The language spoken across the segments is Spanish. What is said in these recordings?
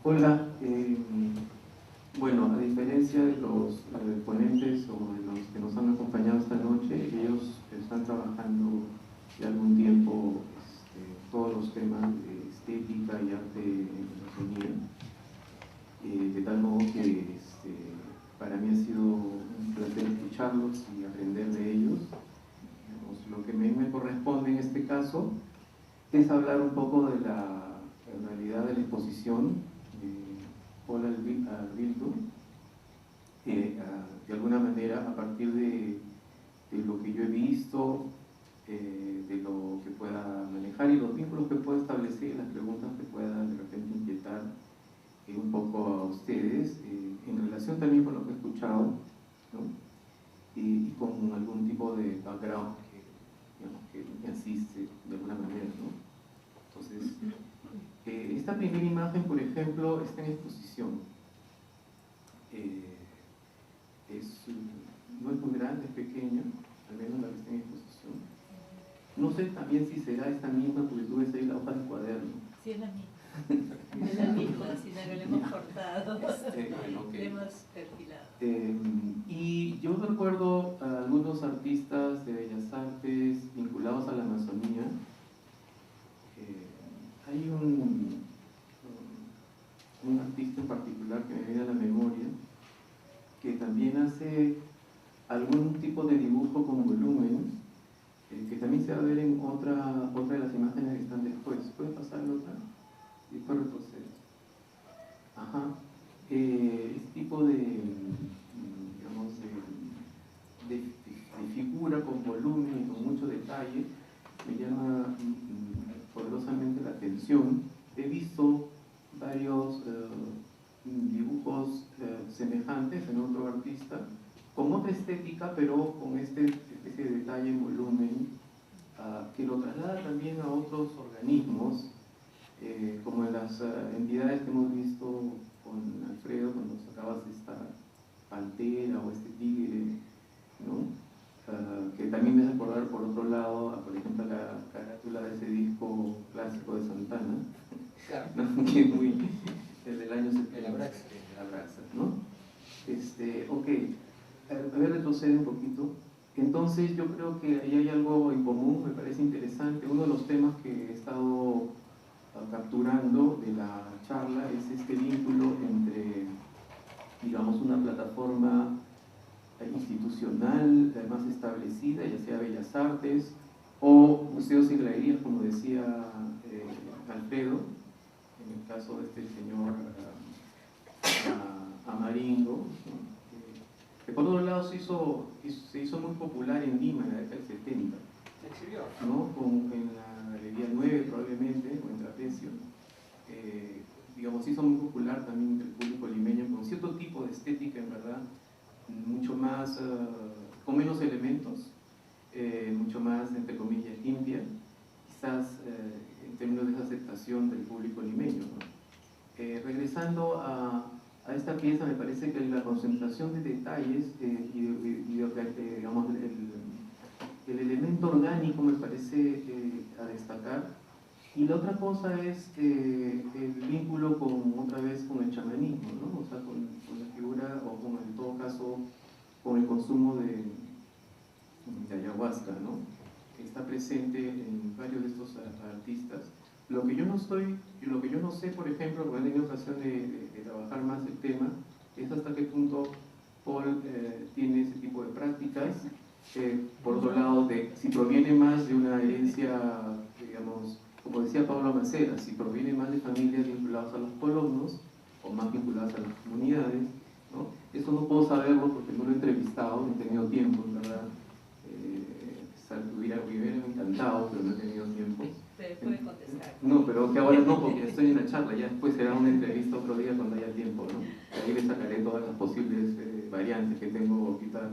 Hola, bueno, a diferencia de los ponentes o de los que nos han acompañado esta noche, ellos están trabajando de algún tiempo todos los temas de estética y arte en la Amazonía, de tal modo que para mí ha sido un placer escucharlos y aprender de ellos. Digamos, lo que me corresponde en este caso es hablar un poco de la realidad de la exposición Paul Albildo, de alguna manera a partir de lo que yo he visto, de lo que pueda manejar y los vínculos que pueda establecer, las preguntas que puedan de repente inquietar un poco a ustedes, en relación también con lo que he escuchado, ¿no? Y con algún tipo de background que me asiste de alguna manera, ¿no? Entonces, esta primera imagen, por ejemplo, está en exposición. No es muy grande, es pequeña, al menos la que está en exposición. No sé también si será esta misma, porque tú ves ahí la hoja de cuaderno. Sí, es la misma. Es la misma, sino que le hemos cortado, bueno, okay. Le hemos perfilado. Y yo recuerdo a algunos artistas de Bellas Artes vinculados a la Amazonía. Hay un artista en particular que me viene a la memoria, que también hace algún tipo de dibujo con volumen, que también se va a ver en otra de las imágenes que están después. ¿Puede pasar la otra? Y después retroceder. Ajá. Este tipo de, digamos, de figura con volumen y con mucho detalle me llama poderosamente la atención. He visto varios dibujos semejantes en otro artista, con otra estética, pero con esta especie de detalle en volumen, que lo traslada también a otros organismos, como en las entidades que hemos visto con Alfredo cuando sacabas esta pantera o este tigre, ¿no? Que también me hace acordar por otro lado, por ejemplo, la carátula de ese disco clásico de Santana, ¿no? Que es muy del año 70, el Abraxa, ¿no? Ok, a ver, retrocede un poquito. Entonces yo creo que ahí hay algo en común, me parece interesante. Uno de los temas que he estado capturando de la charla es este vínculo entre, digamos, una plataforma institucional más establecida, ya sea Bellas Artes o museos y galerías, como decía Alfredo, en el caso de este señor Amaringo, ¿no? Que por otro lado se hizo muy popular en Lima en la década del 70, ¿no? En la Galería 9 probablemente, o en Trapecio, digamos, se hizo muy popular también entre el público limeño, con cierto tipo de estética, en verdad, mucho más, con menos elementos, mucho más, entre comillas, limpia, quizás en términos de esa aceptación del público limeño, ¿no? Regresando a esta pieza, me parece que la concentración de detalles digamos, el elemento orgánico me parece a destacar. Y la otra cosa es el vínculo otra vez con el chamanismo, ¿no? O sea, con la figura, o en todo caso, con el consumo de ayahuasca, ¿no? Que está presente en varios de estos artistas. Lo que yo no sé, por ejemplo, porque he tenido ocasión de trabajar más el tema, es hasta qué punto Paul tiene ese tipo de prácticas. Por otro lado, si proviene más de una herencia, digamos, como decía Pablo Macera, si proviene más de familias vinculadas a los colonos o más vinculadas a las comunidades, ¿no? Eso no puedo saberlo porque no lo he entrevistado, no he tenido tiempo, en verdad. Me hubiera encantado, pero no he tenido tiempo. Pero puede contestar. No, pero que ahora no, porque estoy en la charla, ya después será una entrevista otro día cuando haya tiempo, ¿no? Ahí le sacaré todas las posibles variantes que tengo ahorita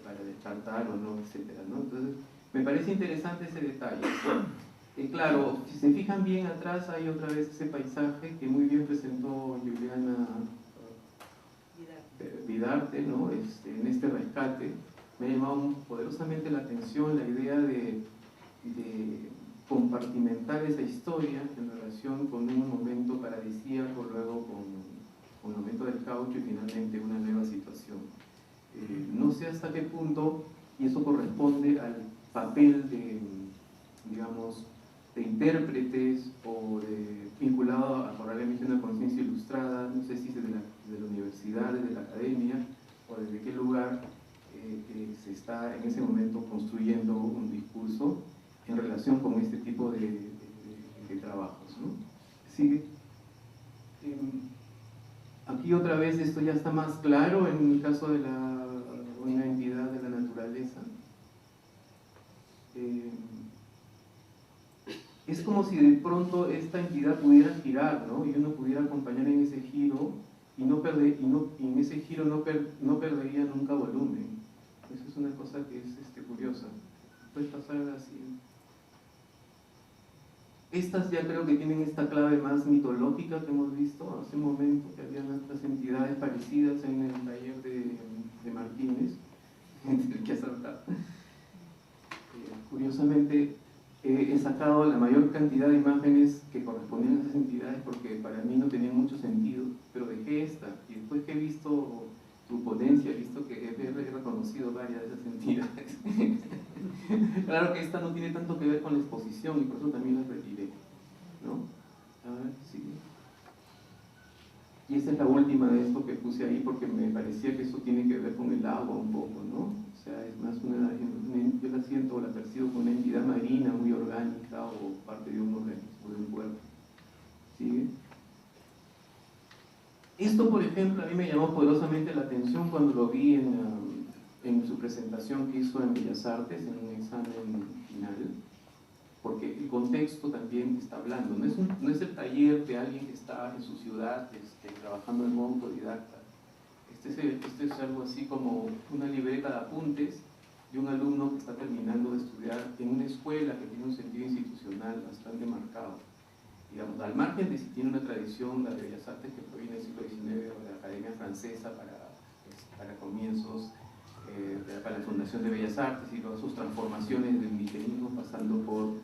para descartar o no, etcétera, ¿no? Entonces, me parece interesante ese detalle. Claro, si se fijan bien atrás hay otra vez ese paisaje que muy bien presentó Juliana Vidarte, ¿no? En este rescate. Me ha llamado poderosamente la atención la idea de compartimentar esa historia en relación con un momento paradisíaco, luego con el momento del caucho y finalmente una nueva situación. No sé hasta qué punto, y eso corresponde al papel de, digamos, de intérpretes o vinculado a probablemente una conciencia ilustrada, no sé si es de la universidad, de la academia o desde qué lugar se está en ese momento construyendo un discurso en relación con este tipo de trabajos, ¿no? ¿Sigue? Aquí otra vez esto ya está más claro en el caso de una entidad de la naturaleza. Es como si de pronto esta entidad pudiera girar, ¿no? Y uno pudiera acompañar en ese giro y en ese giro no perdería nunca volumen. Eso es una cosa que es curiosa. Puedes pasar así. Estas ya creo que tienen esta clave más mitológica que hemos visto hace un momento, que habían otras entidades parecidas en el taller de Martínez, que ha saltado. Curiosamente, he sacado la mayor cantidad de imágenes que correspondían a esas entidades porque para mí no tenían mucho sentido, pero dejé esta, y después que he visto tu ponencia, he visto que he reconocido varias de esas entidades. Claro que esta no tiene tanto que ver con la exposición y por eso también las retiré, ¿no? A ver, sigue. Y esta es la última de esto que puse ahí porque me parecía que eso tiene que ver con el agua un poco, ¿no? O sea, es más yo la siento o la percibo como una entidad marina muy orgánica o parte de un organismo, de un cuerpo. ¿Sigue? Esto, por ejemplo, a mí me llamó poderosamente la atención cuando lo vi en su presentación que hizo en Bellas Artes, en un examen final, porque el contexto también está hablando. No es el taller de alguien que está en su ciudad trabajando en modo autodidacta. Este es algo así como una libreta de apuntes de un alumno que está terminando de estudiar en una escuela que tiene un sentido institucional bastante marcado. Digamos, al margen de si tiene una tradición, la de Bellas Artes, que proviene del siglo XIX o de la Academia Francesa para comienzos, para la fundación de Bellas Artes y luego sus transformaciones del milenismo pasando por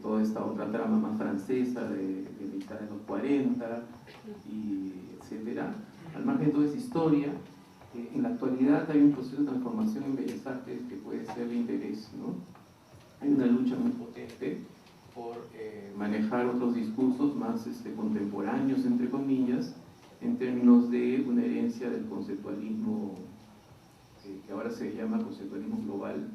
toda esta otra trama más francesa de mitad de los 40 y etcétera. Al margen de toda esa historia, en la actualidad hay un proceso de transformación en Bellas Artes que puede ser de interés, ¿no? Hay una lucha muy potente por manejar otros discursos más contemporáneos, entre comillas, en términos de una herencia del conceptualismo que ahora se llama conceptualismo global,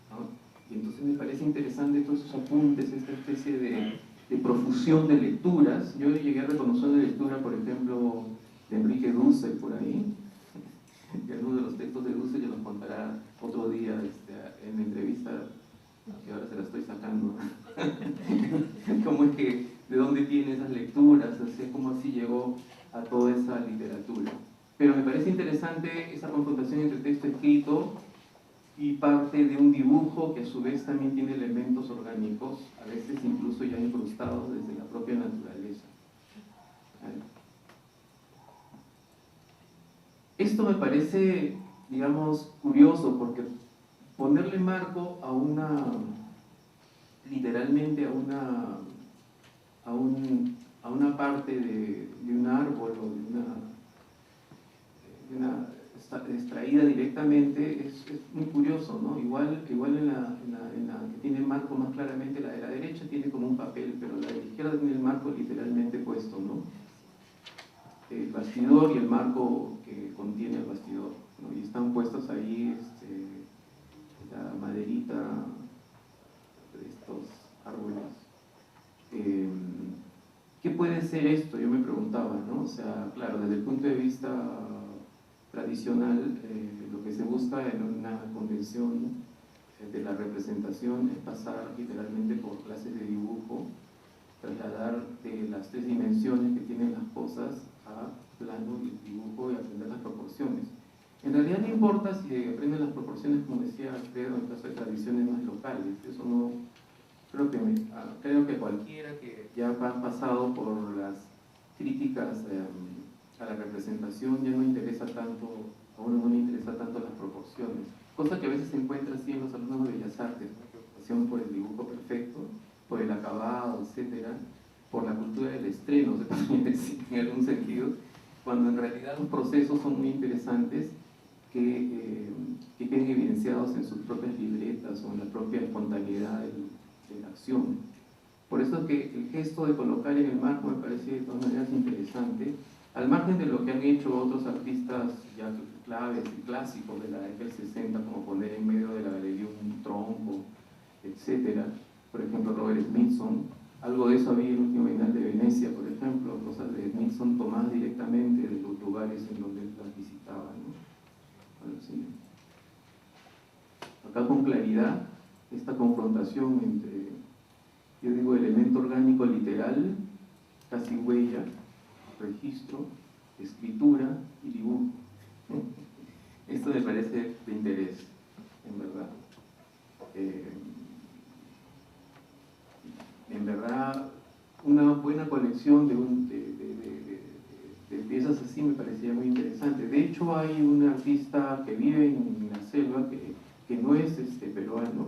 ¿no? Y entonces me parece interesante todos esos apuntes, esta especie de profusión de lecturas. Yo llegué a reconocer una lectura, por ejemplo, de Enrique Dussel por ahí, que algunos de los textos de Dussel ya los contará otro día en la entrevista, que ahora se la estoy sacando. ¿Cómo es que, de dónde tiene esas lecturas? Así, ¿cómo así llegó a toda esa literatura? Pero me parece interesante esa confrontación entre texto escrito y parte de un dibujo que a su vez también tiene elementos orgánicos, a veces incluso ya incrustados desde la propia naturaleza. Esto me parece, digamos, curioso porque ponerle marco a literalmente a una parte de un árbol o de una extraída directamente es muy curioso, ¿no? Igual en la que tiene marco más claramente, la de la derecha tiene como un papel, pero la de la izquierda tiene el marco literalmente puesto, ¿no? El bastidor y el marco que contiene el bastidor, ¿no? Y están puestos ahí la maderita de estos árboles. ¿Qué puede ser esto? Yo me preguntaba, ¿no? O sea, claro, desde el punto de vista tradicional, lo que se busca en una convención de la representación es pasar literalmente por clases de dibujo, trasladar de las tres dimensiones que tienen las cosas a plano y dibujo y aprender las proporciones. En realidad no importa si aprenden las proporciones, como decía Alfredo, en caso de tradiciones más locales. Eso no, creo que cualquiera que ya ha pasado por las críticas a la representación ya no interesa tanto, a uno no le interesa tanto las proporciones, cosa que a veces se encuentra así en los alumnos de Bellas Artes, la preocupación por el dibujo perfecto, acabado, etcétera, por la cultura del estreno, se podría decir en algún sentido, cuando en realidad los procesos son muy interesantes que queden evidenciados en sus propias libretas o en la propia espontaneidad de la acción. Por eso es que el gesto de colocar en el marco me parece de todas maneras interesante, al margen de lo que han hecho otros artistas ya claves y clásicos de la década del 60, como poner en medio de la galería un tronco, etcétera. Por ejemplo, Robert Smithson, algo de eso había en el último Bienal de Venecia, por ejemplo, cosas de Smithson tomadas directamente de los lugares en donde él las visitaba, ¿no? Bueno, sí. Acá con claridad esta confrontación entre, yo digo, elemento orgánico literal, casi huella, registro, escritura y dibujo. Esto me parece de interés, en verdad. En verdad, una buena colección de piezas así me parecía muy interesante. De hecho, hay un artista que vive en la selva que no es peruano,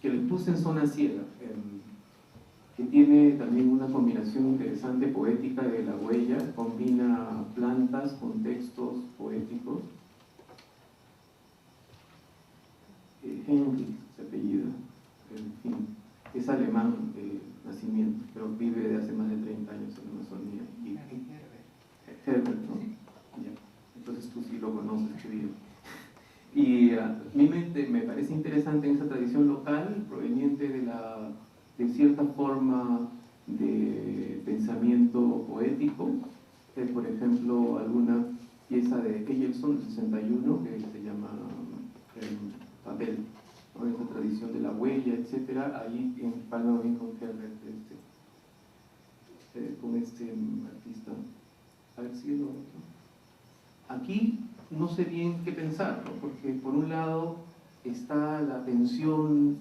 que le puse en Zona Ciega, que tiene también una combinación interesante poética de la huella, combina plantas con textos poéticos. Henry, se apellida, en fin, es alemán de nacimiento, pero vive de hace más de 30 años en la Amazonía. Herbert, ¿no? Ya. Entonces tú sí lo conoces, querido. Y a mí me parece interesante en esa tradición local, proveniente de cierta forma de pensamiento poético, por ejemplo, alguna pieza de Eyelson del 61 que se llama Papel, ¿no? Esa tradición de la huella, etcétera, ahí empalma bien con Herbert, con este artista. A ver si lo otro. Aquí no sé bien qué pensar, ¿no? Porque por un lado está la tensión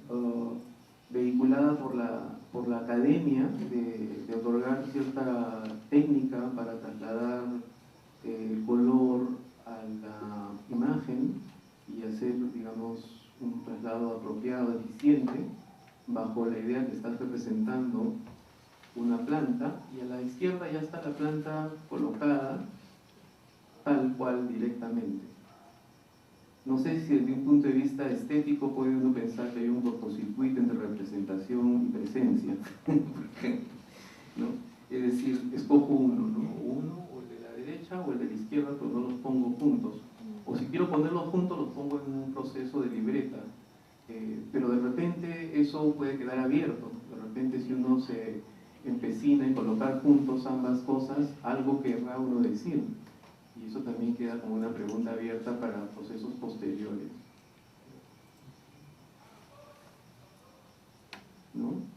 vehiculada por la academia de otorgar cierta técnica para trasladar el color a la imagen y hacer, digamos, un traslado apropiado, eficiente, bajo la idea que estás representando una planta, y a la izquierda ya está la planta colocada tal cual directamente. No sé si desde un punto de vista estético puede uno pensar que hay un cortocircuito entre representación y presencia, ¿no? Es decir, escojo uno, ¿no? Uno, o el de la derecha o el de la izquierda, pero no los pongo juntos. O si quiero ponerlos juntos, los pongo en un proceso de libreta. Pero de repente eso puede quedar abierto. De repente si uno se empecina en colocar juntos ambas cosas, algo querrá uno decir. Y eso también queda como una pregunta abierta para procesos posteriores, ¿no?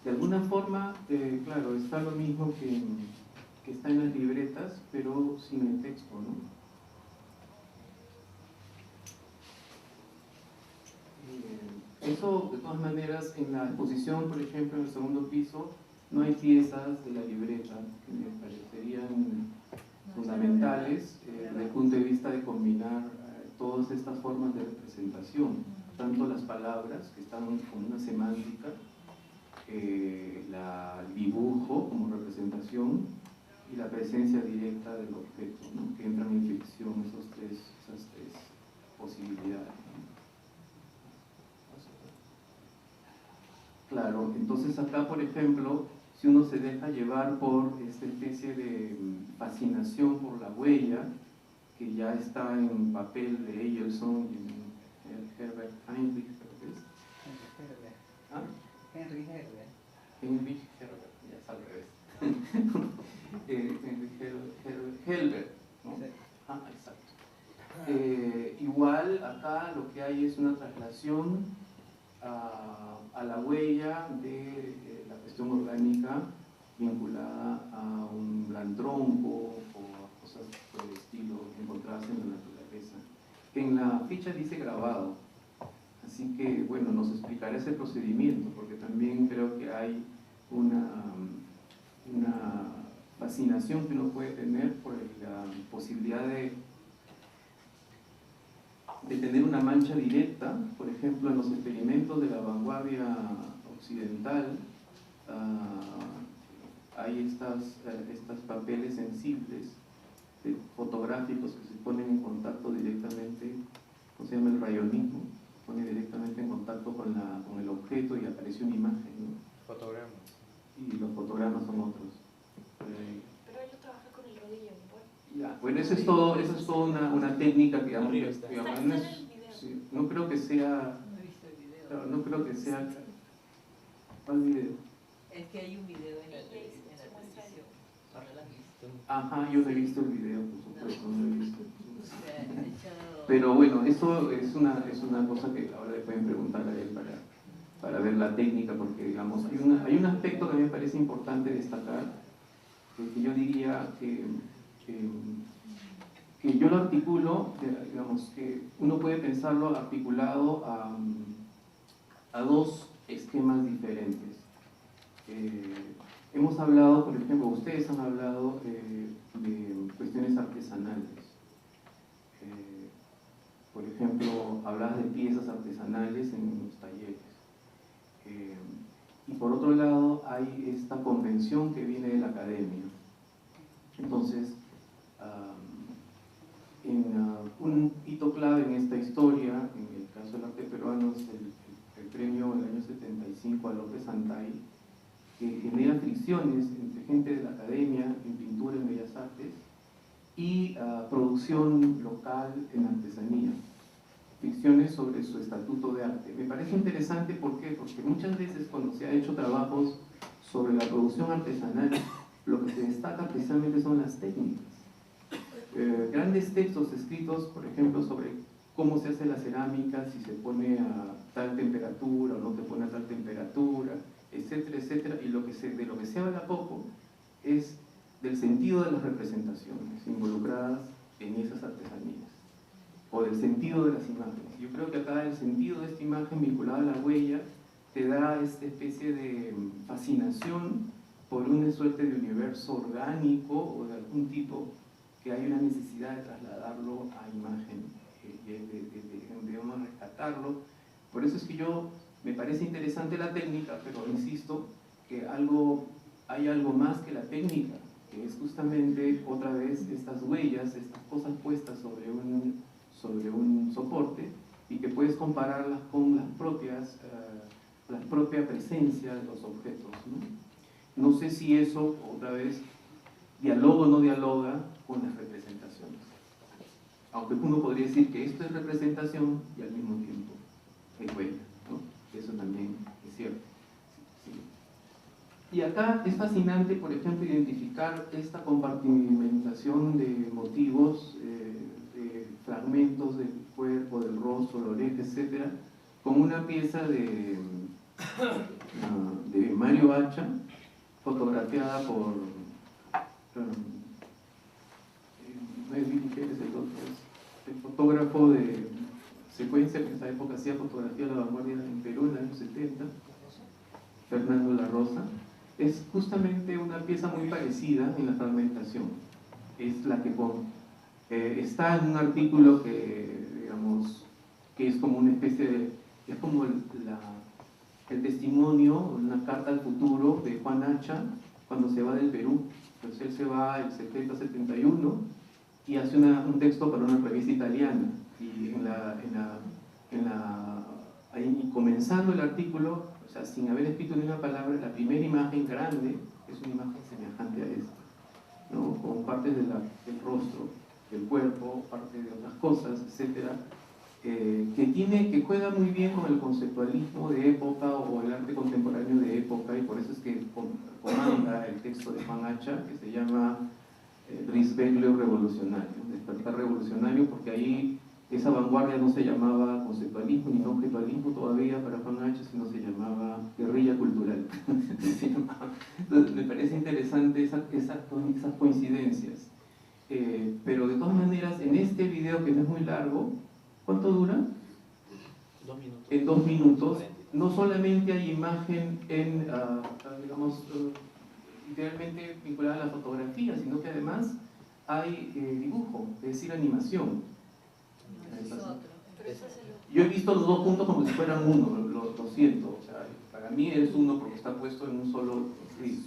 De alguna forma, claro, está lo mismo que está en las libretas, pero sin el texto, ¿no? Eso, de todas maneras, en la exposición, por ejemplo, en el segundo piso, no hay piezas de la libreta que me parecerían fundamentales desde el punto de vista de combinar todas estas formas de representación, tanto las palabras, que están con una semántica, el dibujo como representación y la presencia directa del objeto, ¿no? Que entran en ficción esas tres posibilidades, ¿no? Claro, entonces acá, por ejemplo, si uno se deja llevar por esta especie de fascinación por la huella, que ya está en papel de Eyelson y en Herbert Heinrich, creo que es. ¿Ah? Henry Herbert. Heinrich Herbert, ya es al revés. Helbert, ¿no? Sí. Ah, exacto. Igual acá lo que hay es una traslación a la huella de la cuestión orgánica vinculada a un gran tronco o a cosas por el estilo encontradas en la naturaleza. En la ficha dice grabado, así que bueno, nos explicará ese procedimiento, porque también creo que hay una fascinación que uno puede tener por la posibilidad de de tener una mancha directa. Por ejemplo, en los experimentos de la vanguardia occidental hay estos papeles sensibles fotográficos que se ponen en contacto directamente, ¿cómo se llama? El rayonismo, se pone directamente en contacto con el objeto y aparece una imagen, ¿no? Fotogramas. Y los fotogramas son otros. Pero yo trabajo con el rodillo, ¿no? Ya, bueno, eso es todo una técnica que digamos, Arriba está. digamos, Está no, en es, el video. sí, no creo que sea, No he visto el video. claro, no creo que sea. ¿Cuál video? Es que hay un video en la Y ahí televisión. se muestra el- ¿No lo has visto? Ajá, yo no he visto el video, por supuesto, no lo he visto. O sea, he echado... Pero bueno, eso es una cosa que ahora le pueden preguntar a él para ver la técnica, porque digamos, hay un aspecto que a mí me parece importante destacar, que yo diría que yo lo articulo, digamos, que uno puede pensarlo articulado a dos esquemas diferentes. Hemos hablado, por ejemplo, ustedes han hablado de cuestiones artesanales. Por ejemplo, hablabas de piezas artesanales en los talleres. Y por otro lado, hay esta convención que viene de la academia. Entonces, un hito clave en esta historia, en el caso del arte peruano, es el premio del año 75 a López Antay, que genera fricciones entre gente de la academia en pintura en Bellas Artes y producción local en artesanía, fricciones sobre su estatuto de arte. Me parece interesante, ¿por qué? Porque muchas veces cuando se ha hecho trabajos sobre la producción artesanal, lo que se destaca precisamente son las técnicas. Grandes textos escritos, por ejemplo, sobre cómo se hace la cerámica, si se pone a tal temperatura o no se pone a tal temperatura, etcétera, etcétera, y de lo que se habla poco es del sentido de las representaciones involucradas en esas artesanías, o del sentido de las imágenes. Yo creo que acá el sentido de esta imagen vinculada a la huella te da esta especie de fascinación por una suerte de universo orgánico o de algún tipo que hay una necesidad de trasladarlo a imagen, digamos, rescatarlo. Por eso es que me parece interesante la técnica, pero insisto que hay algo más que la técnica, que es justamente otra vez estas huellas, estas cosas puestas sobre un soporte y que puedes compararlas con la propia presencia de los objetos, ¿no? No sé si eso, otra vez, dialoga o no dialoga con las representaciones. Aunque uno podría decir que esto es representación y al mismo tiempo es huella, ¿no? Eso también es cierto. Sí. Y acá es fascinante, por ejemplo, identificar esta compartimentación de motivos, de fragmentos del cuerpo, del rostro, la oreja, etc., con una pieza de Mario Hacha, fotografiada por no es Billy Pérez, el otro es el fotógrafo de secuencia que en esa época hacía fotografía de la vanguardia en Perú en los años 70, Fernando La Rosa. Es justamente una pieza muy parecida en la fragmentación. Es la que está en un artículo que, digamos, que es como una especie de, es como el testimonio, una carta al futuro de Juan Hacha cuando se va del Perú. Entonces él se va el 70-71 y hace un texto para una revista italiana, y ahí comenzando el artículo, o sea, sin haber escrito ni una palabra, la primera imagen grande es una imagen semejante a esta, ¿no? Con partes del rostro, del cuerpo, partes de otras cosas, etcétera, que juega muy bien con el conceptualismo de época o el arte contemporáneo de época, y por eso es que comanda el texto de Juan Hacha, que se llama Risveglio revolucionario, despertar revolucionario, porque ahí esa vanguardia no se llamaba conceptualismo ni objetualismo todavía para Juan Hacha, sino se llamaba guerrilla cultural. Entonces me parece interesante esas coincidencias. Pero de todas maneras, en este video, que no es muy largo, ¿cuánto dura? 2 minutos. En 2 minutos, no solamente hay imagen digamos, literalmente vinculada a la fotografía, sino que además hay dibujo, es decir, animación. No, es otro. Eso se lo... Yo he visto los dos puntos como si fueran uno, lo siento, o sea, para mí es uno porque está puesto en un solo reel,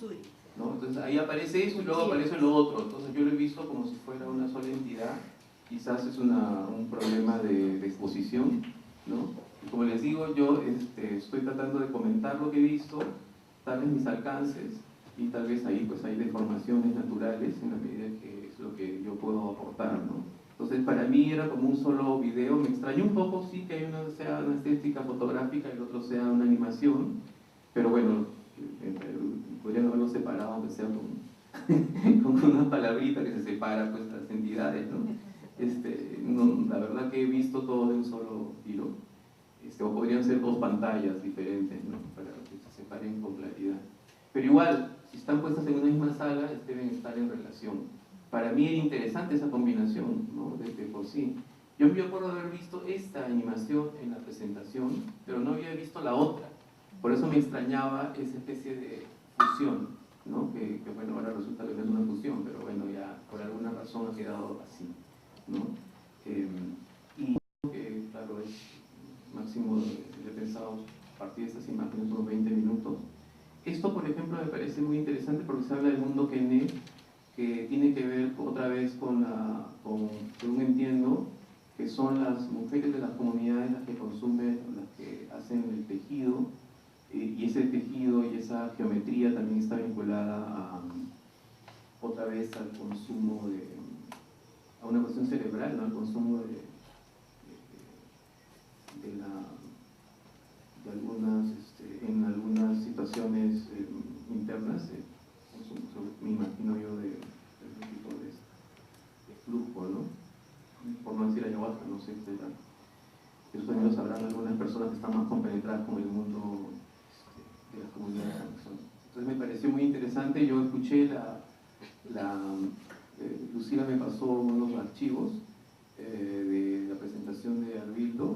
¿no? Entonces ahí aparece eso y luego aparece lo otro, entonces yo lo he visto como si fuera una sola entidad, quizás es un problema de exposición, ¿no? Y como les digo, yo estoy tratando de comentar lo que he visto, darles mis alcances, y tal vez ahí pues hay deformaciones naturales en la medida que es lo que yo puedo aportar, ¿no? Entonces para mí era como un solo video, me extrañó un poco, sí, que hay sea una estética fotográfica y el otro sea una animación, pero bueno, podrían haberlo separado, aunque sea con una palabrita que se separa pues las entidades, ¿no? No, la verdad que he visto todo de un solo tiro, o podrían ser dos pantallas diferentes, ¿no? Para que se separen con claridad. Pero igual, si están puestas en una misma sala, deben estar en relación. Para mí era interesante esa combinación, ¿no? De por sí. Yo me acuerdo de haber visto esta animación en la presentación, pero no había visto la otra. Por eso me extrañaba esa especie de fusión, ¿no? Que bueno, ahora resulta que no es una fusión, pero bueno, ya por alguna razón ha quedado así, ¿no? Y que, claro, es máximo, he pensado a partir de estas imágenes unos 20 minutos. Esto, por ejemplo, me parece muy interesante porque se habla del mundo Kene, que tiene que ver otra vez con, según entiendo, que son las mujeres de las comunidades las que consumen, las que hacen el tejido, y ese tejido y esa geometría también está vinculada otra vez al consumo a una cuestión cerebral, ¿no? Al consumo en algunas situaciones internas, me imagino yo de algún tipo de flujo, ¿no? Por no decir ayahuasca, no sé, eso también lo sabrán algunas personas que están más compenetradas con el mundo de las comunidades. Entonces me pareció muy interesante, yo escuché Lucila me pasó unos archivos de la presentación de Arbildo,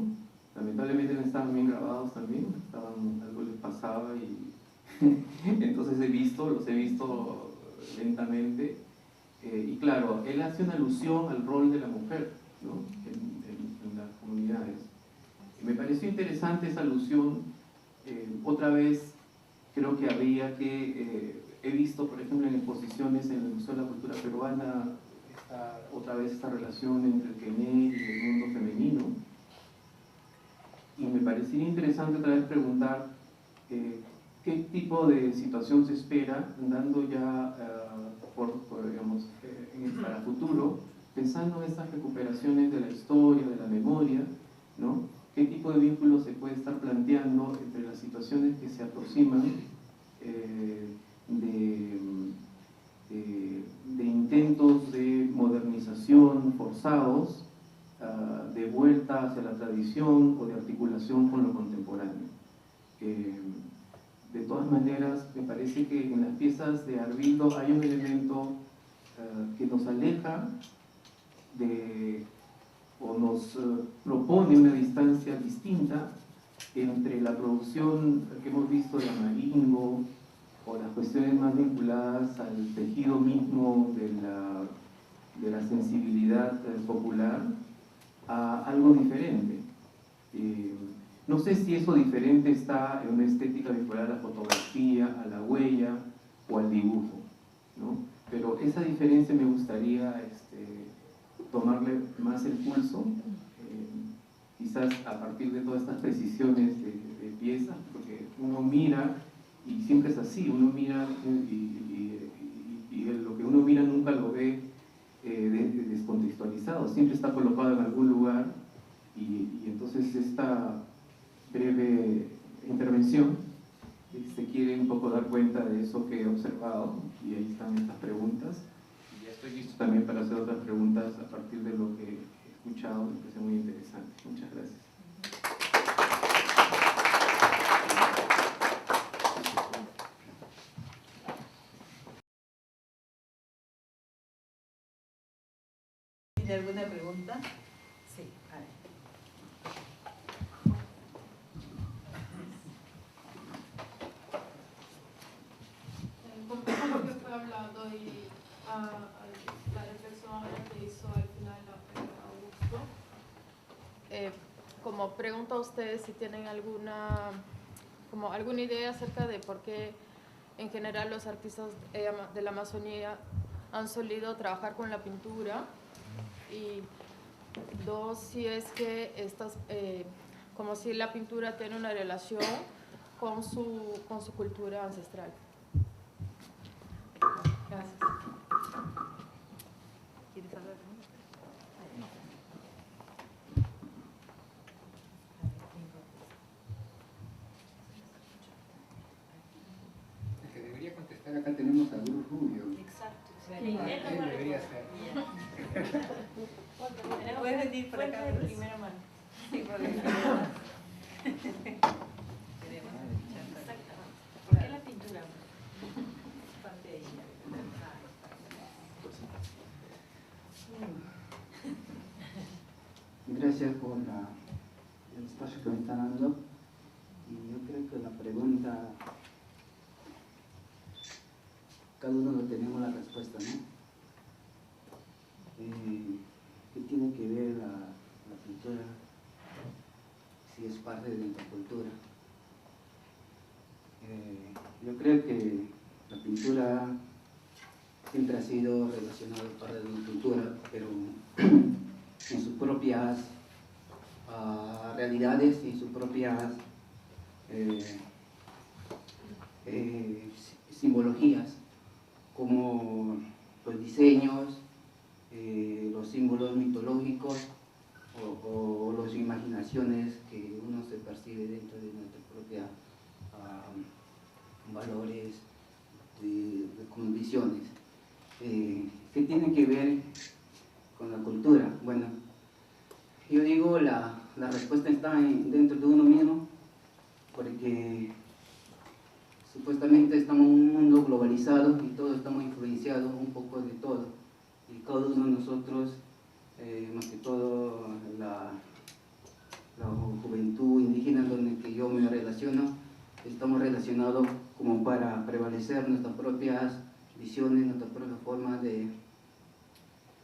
lamentablemente no estaban bien grabados también, algo les pasaba y entonces los he visto lentamente, y claro, él hace una alusión al rol de la mujer, ¿no? en las comunidades. Y me pareció interesante esa alusión. Otra vez creo que había he visto por ejemplo en exposiciones en el Museo de la Cultura Peruana otra vez esta relación entre el Kené y el mundo femenino, y me parecería interesante otra vez preguntar qué tipo de situación se espera, dando ya digamos, para futuro, pensando en estas recuperaciones de la historia, de la memoria, ¿no? ¿Qué tipo de vínculo se puede estar planteando entre las situaciones que se aproximan de intentos de modernización forzados, de vuelta hacia la tradición o de articulación con lo contemporáneo? De todas maneras, me parece que en las piezas de Arbildo hay un elemento que nos aleja o nos propone una distancia distinta entre la producción que hemos visto de Amaringo o las cuestiones más vinculadas al tejido mismo de la sensibilidad popular, a algo diferente. No sé si eso diferente está en una estética vinculada a la fotografía, a la huella o al dibujo, ¿no? Pero esa diferencia me gustaría tomarle más el pulso, quizás a partir de todas estas precisiones de piezas, porque uno mira, y siempre es así, uno mira y lo que uno mira nunca lo ve descontextualizado, siempre está colocado en algún lugar, y entonces esta breve intervención quiere un poco dar cuenta de eso que he observado, y ahí están estas preguntas, y ya estoy listo también para hacer otras preguntas a partir de lo que he escuchado, me parece muy interesante. Muchas gracias. ¿Tiene alguna pregunta? Sí, a ver. Con todo lo que fue hablado y la reflexión que hizo al final Augusto, como pregunto a ustedes si tienen alguna idea acerca de por qué en general los artistas de la Amazonía han solido trabajar con la pintura, y dos, si es que como si la pintura tiene una relación con su cultura ancestral. Gracias. ¿Quieres hablar? El que debería contestar acá tenemos a Bruce Rubio. Exacto. Él Él debería ser. ¿Puedes venir por acá de primera mano? Sí, porque queremos escuchar. ¿Por qué la pintura? Parte de ella. Gracias por el espacio que me están dando. Y yo creo que la pregunta, cada uno no tenemos la respuesta, ¿no? ¿Qué tiene que ver la pintura si es parte de nuestra cultura? Yo creo que la pintura siempre ha sido relacionada con parte de la cultura, pero en sus propias realidades y sus propias simbologías, como los diseños, los símbolos mitológicos o las imaginaciones que uno se percibe dentro de nuestras propias valores, de condiciones. ¿Qué tiene que ver con la cultura? Bueno, yo digo la respuesta está dentro de uno mismo, porque supuestamente estamos en un mundo globalizado y todos estamos influenciados un poco de todo, y cada uno de nosotros, más que todo la juventud indígena donde que yo me relaciono, estamos relacionados como para prevalecer nuestras propias visiones, nuestras propias formas de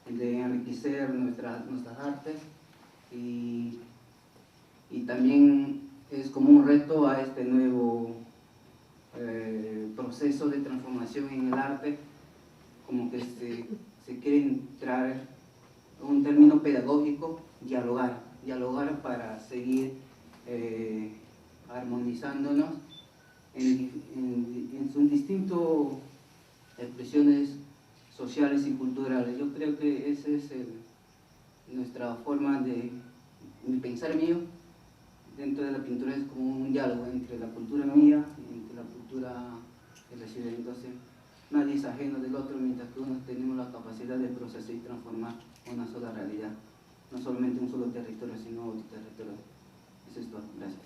enriquecer nuestras artes, y también es como un reto a este nuevo proceso de transformación en el arte, como que se quiere entrar un término pedagógico, dialogar para seguir armonizándonos en sus distintas expresiones sociales y culturales. Yo creo que esa es nuestra forma de pensar mío dentro de la pintura, es como un diálogo entre la cultura mía y entre la cultura de la ciudad. Entonces nadie es ajeno del otro, mientras que uno tenemos la capacidad de procesar y transformar una sola realidad, no solamente un solo territorio, sino otro territorio. Eso es todo. Gracias.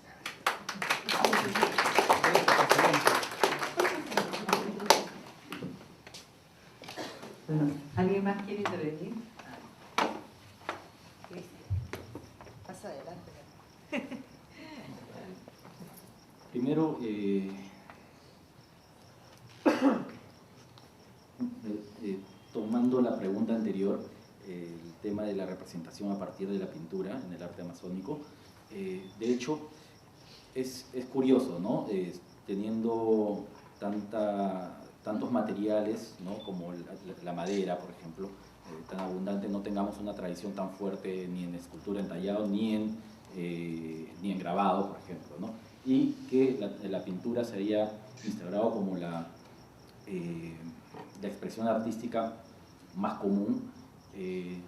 Bueno, ¿alguien más quiere intervenir? Cristian, pasa adelante. Primero, tomando la pregunta anterior, el tema de la representación a partir de la pintura en el arte amazónico, de hecho es curioso, ¿no? Teniendo tantos materiales, ¿no? Como la madera, por ejemplo, tan abundante, no tengamos una tradición tan fuerte ni en escultura en tallado ni en grabado, por ejemplo, ¿no? Y que la pintura se haya instaurado como la expresión artística más común,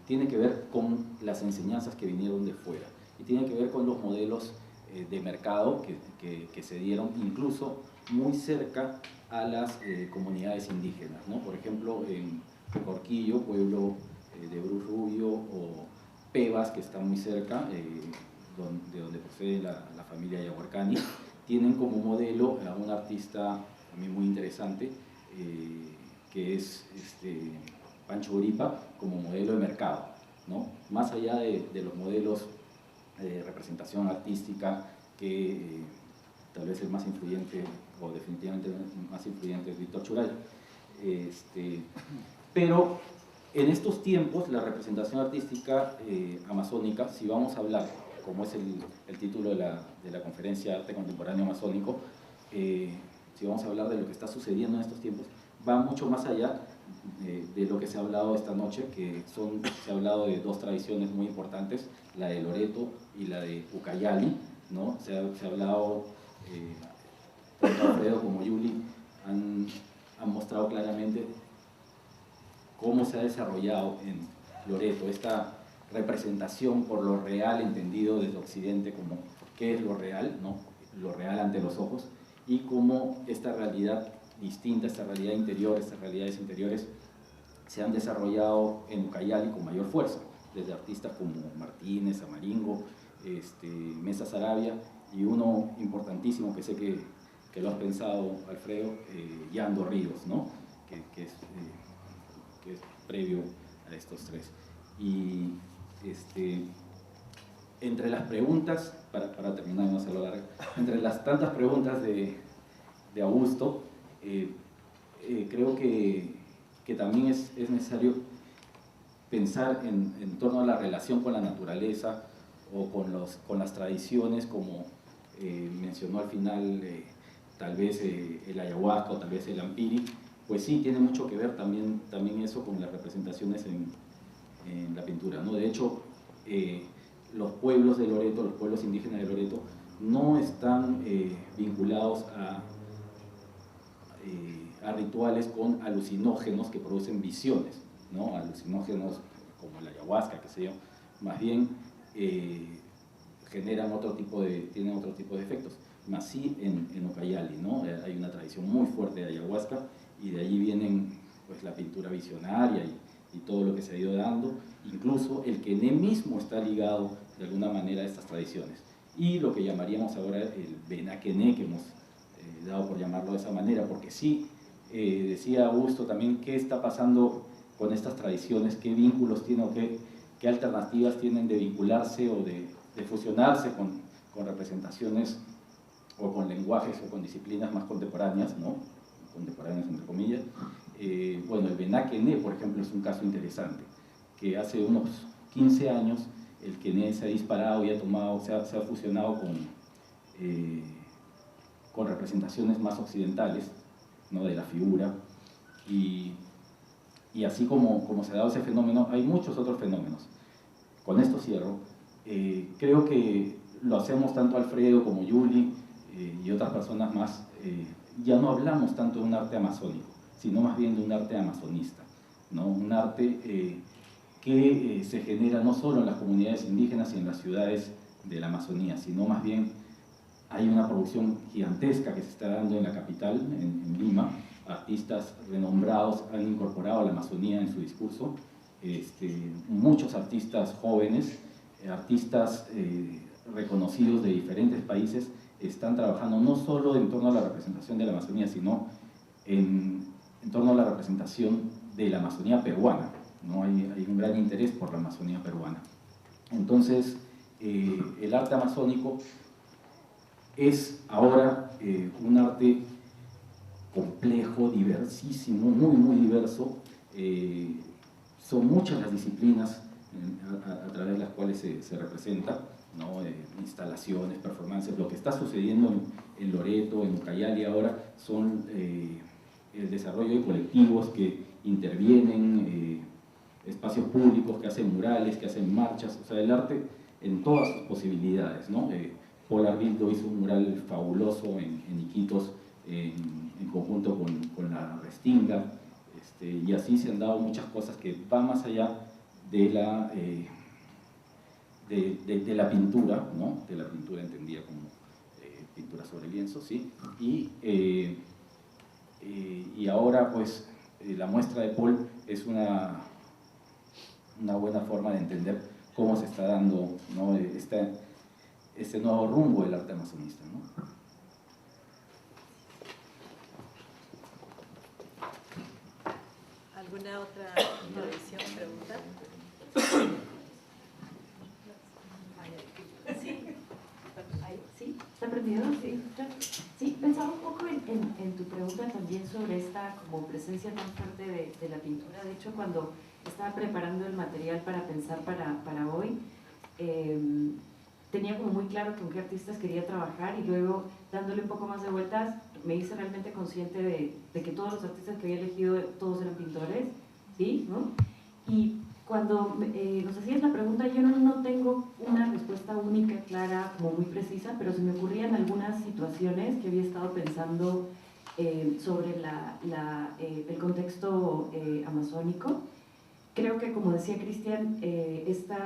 tiene que ver con las enseñanzas que vinieron de fuera y tiene que ver con los modelos de mercado que se dieron incluso muy cerca a las comunidades indígenas, ¿no? Por ejemplo, en Corquillo, pueblo de Bruce Rubio, o Pebas, que está muy cerca, de donde procede la familia Yaguarcani, tienen como modelo a un artista también muy interesante, que es Pancho Uripa, como modelo de mercado, ¿no? Más allá de los modelos de representación artística, que tal vez el más influyente, o definitivamente el más influyente, es Víctor Churay. Pero en estos tiempos, la representación artística amazónica, si vamos a hablar como es el título de la conferencia Arte Contemporáneo Amazónico, si vamos a hablar de lo que está sucediendo en estos tiempos, va mucho más allá de lo que se ha hablado esta noche, se ha hablado de dos tradiciones muy importantes, la de Loreto y la de Ucayali, ¿no? Se ha hablado, tanto Alfredo como Yuli han mostrado claramente cómo se ha desarrollado en Loreto esta representación por lo real, entendido desde Occidente como qué es lo real, ¿no? Lo real ante los ojos, y cómo esta realidad distinta, esta realidad interior, estas realidades interiores se han desarrollado en Ucayali con mayor fuerza, desde artistas como Martínez, Amaringo, Mesa Sarabia, y uno importantísimo que sé que lo has pensado, Alfredo, Yando Ríos, ¿no? que es previo a estos tres. Y entre las preguntas, para terminar y no hacerlo largo, entre las tantas preguntas de Augusto, creo que también es necesario pensar en torno a la relación con la naturaleza o con las tradiciones, como mencionó al final tal vez el ayahuasca o tal vez el ampiri. Pues sí, tiene mucho que ver también eso con las representaciones en la pintura, ¿no? De hecho, los pueblos de Loreto, los pueblos indígenas de Loreto, no están vinculados a rituales con alucinógenos que producen visiones, ¿no? Alucinógenos como la ayahuasca, qué sé yo, más bien tienen otro tipo de efectos. Más sí en Ucayali, ¿no? Hay una tradición muy fuerte de ayahuasca, y de allí vienen pues la pintura visionaria y todo lo que se ha ido dando. Incluso el quené mismo está ligado de alguna manera a estas tradiciones, y lo que llamaríamos ahora el benaquené, que hemos dado por llamarlo de esa manera, porque sí, decía Augusto también, qué está pasando con estas tradiciones, qué vínculos tienen, o qué alternativas tienen de vincularse o de fusionarse con representaciones o con lenguajes o con disciplinas más contemporáneas, ¿no? Contemporáneas entre comillas. Bueno, el benaquené, por ejemplo, es un caso interesante, que hace unos 15 años el quené se ha disparado y se ha fusionado con representaciones más occidentales, ¿no? De la figura, y así como se ha dado ese fenómeno, hay muchos otros fenómenos. Con esto cierro. Creo que lo hacemos tanto Alfredo como Yuli y otras personas más. Ya no hablamos tanto de un arte amazónico, sino más bien de un arte amazonista, ¿no? Un arte que se genera no solo en las comunidades indígenas y en las ciudades de la Amazonía, sino más bien hay una producción gigantesca que se está dando en la capital, en Lima. Artistas renombrados han incorporado a la Amazonía en su discurso. Muchos artistas jóvenes, artistas reconocidos de diferentes países, están trabajando no solo en torno a la representación de la Amazonía, sino en torno a la representación de la Amazonía peruana, ¿no? Hay un gran interés por la Amazonía peruana. Entonces, el arte amazónico es ahora un arte complejo, diversísimo, muy, muy diverso. Son muchas las disciplinas a través de las cuales se representa, ¿no? Instalaciones, performances. Lo que está sucediendo en Loreto, en Ucayali ahora, son el desarrollo de colectivos que intervienen, espacios públicos que hacen murales, que hacen marchas, o sea, el arte en todas sus posibilidades, ¿no? Paul Arbildo hizo un mural fabuloso en Iquitos, en conjunto con la Restinga, y así se han dado muchas cosas que van más allá de la pintura, ¿no? De la pintura entendida como pintura sobre lienzo, ¿sí? Y ahora, pues, la muestra de Paul es una buena forma de entender cómo se está dando, ¿no? este nuevo rumbo del arte amazonista, ¿no? ¿Alguna otra intervención, pregunta? ¿Sí? ¿Está prendido? Sí. Sí, pensaba un poco en tu pregunta también sobre esta como presencia tan fuerte de la pintura. De hecho, cuando estaba preparando el material para pensar para hoy, tenía como muy claro con qué artistas quería trabajar, y luego dándole un poco más de vueltas me hice realmente consciente de que todos los artistas que había elegido, todos eran pintores, ¿sí? ¿No? Y cuando nos hacías la pregunta, yo no tengo una respuesta única, clara, como muy precisa, pero se me ocurrían algunas situaciones que había estado pensando sobre el contexto amazónico. Creo que, como decía Cristian, este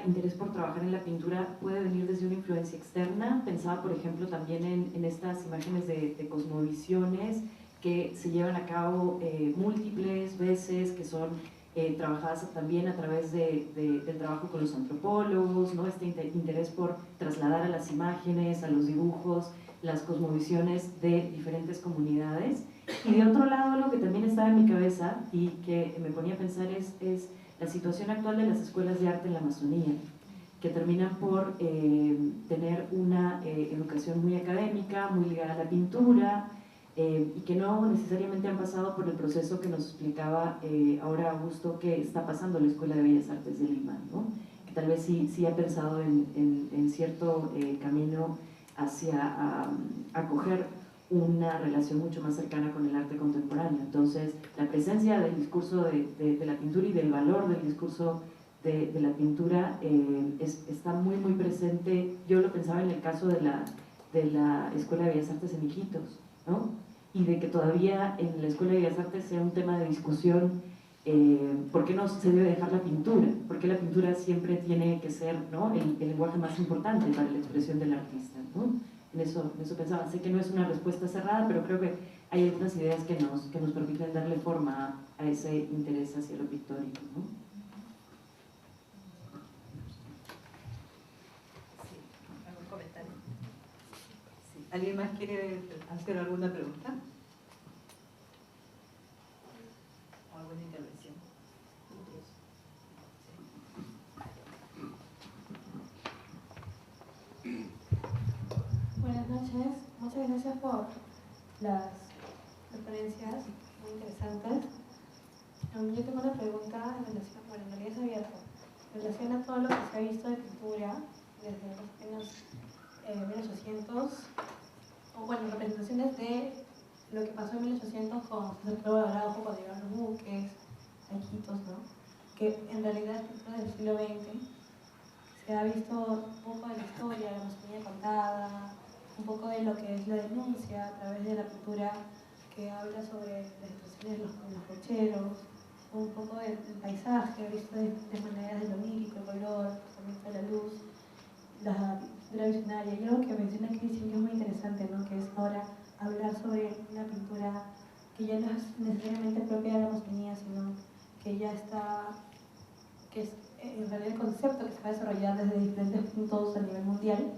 interés por trabajar en la pintura puede venir desde una influencia externa. Pensaba, por ejemplo, también en estas imágenes de cosmovisiones que se llevan a cabo múltiples veces, que son trabajadas también a través del trabajo con los antropólogos, ¿no? Este interés por trasladar a las imágenes, a los dibujos, las cosmovisiones de diferentes comunidades. Y de otro lado, algo que también estaba en mi cabeza y que me ponía a pensar es la situación actual de las escuelas de arte en la Amazonía, que terminan por tener una educación muy académica, muy ligada a la pintura, y que no necesariamente han pasado por el proceso que nos explicaba ahora Augusto que está pasando la Escuela de Bellas Artes de Lima, ¿no? Que tal vez sí ha pensado en cierto camino hacia acoger una relación mucho más cercana con el arte contemporáneo. Entonces, la presencia del discurso de la pintura y del valor del discurso de la pintura está muy presente. Yo lo pensaba en el caso de la Escuela de Bellas Artes en Iquitos, ¿no? Y de que todavía en la Escuela de Bellas Artes sea un tema de discusión, ¿por qué no se debe dejar la pintura? ¿Por qué la pintura siempre tiene que ser, ¿no?, el lenguaje más importante para la expresión del artista, ¿no? En eso pensaba. Sé que no es una respuesta cerrada, pero creo que hay algunas ideas que nos permiten darle forma a ese interés hacia lo pictórico, ¿no? Sí, ¿algún comentario? Sí. ¿Alguien más quiere hacer alguna pregunta? ¿O alguna intervención? Buenas noches, muchas gracias por las referencias muy interesantes. Yo tengo una pregunta en relación, bueno, en realidad es abierta, en relación a todo lo que se ha visto de pintura desde los años 1800, o bueno, representaciones de lo que pasó en 1800 con el pueblo Araujo, cuando llegaron los buques, a Iquitos, ¿no? Que en realidad es pintura del siglo XX. Se ha visto un poco de la historia, la Amazonía contada, un poco de lo que es la denuncia a través de la pintura que habla sobre las situaciones de los cocheros, un poco del paisaje, visto de maneras de lo lírico, el color, también de la luz, la pintura visionaria. Y algo que menciona Cristian que es muy interesante, ¿no?, que es ahora hablar sobre una pintura que ya no es necesariamente propia de la Amazonía, sino que ya está, que es en realidad el concepto que se va a desarrollar desde diferentes puntos a nivel mundial.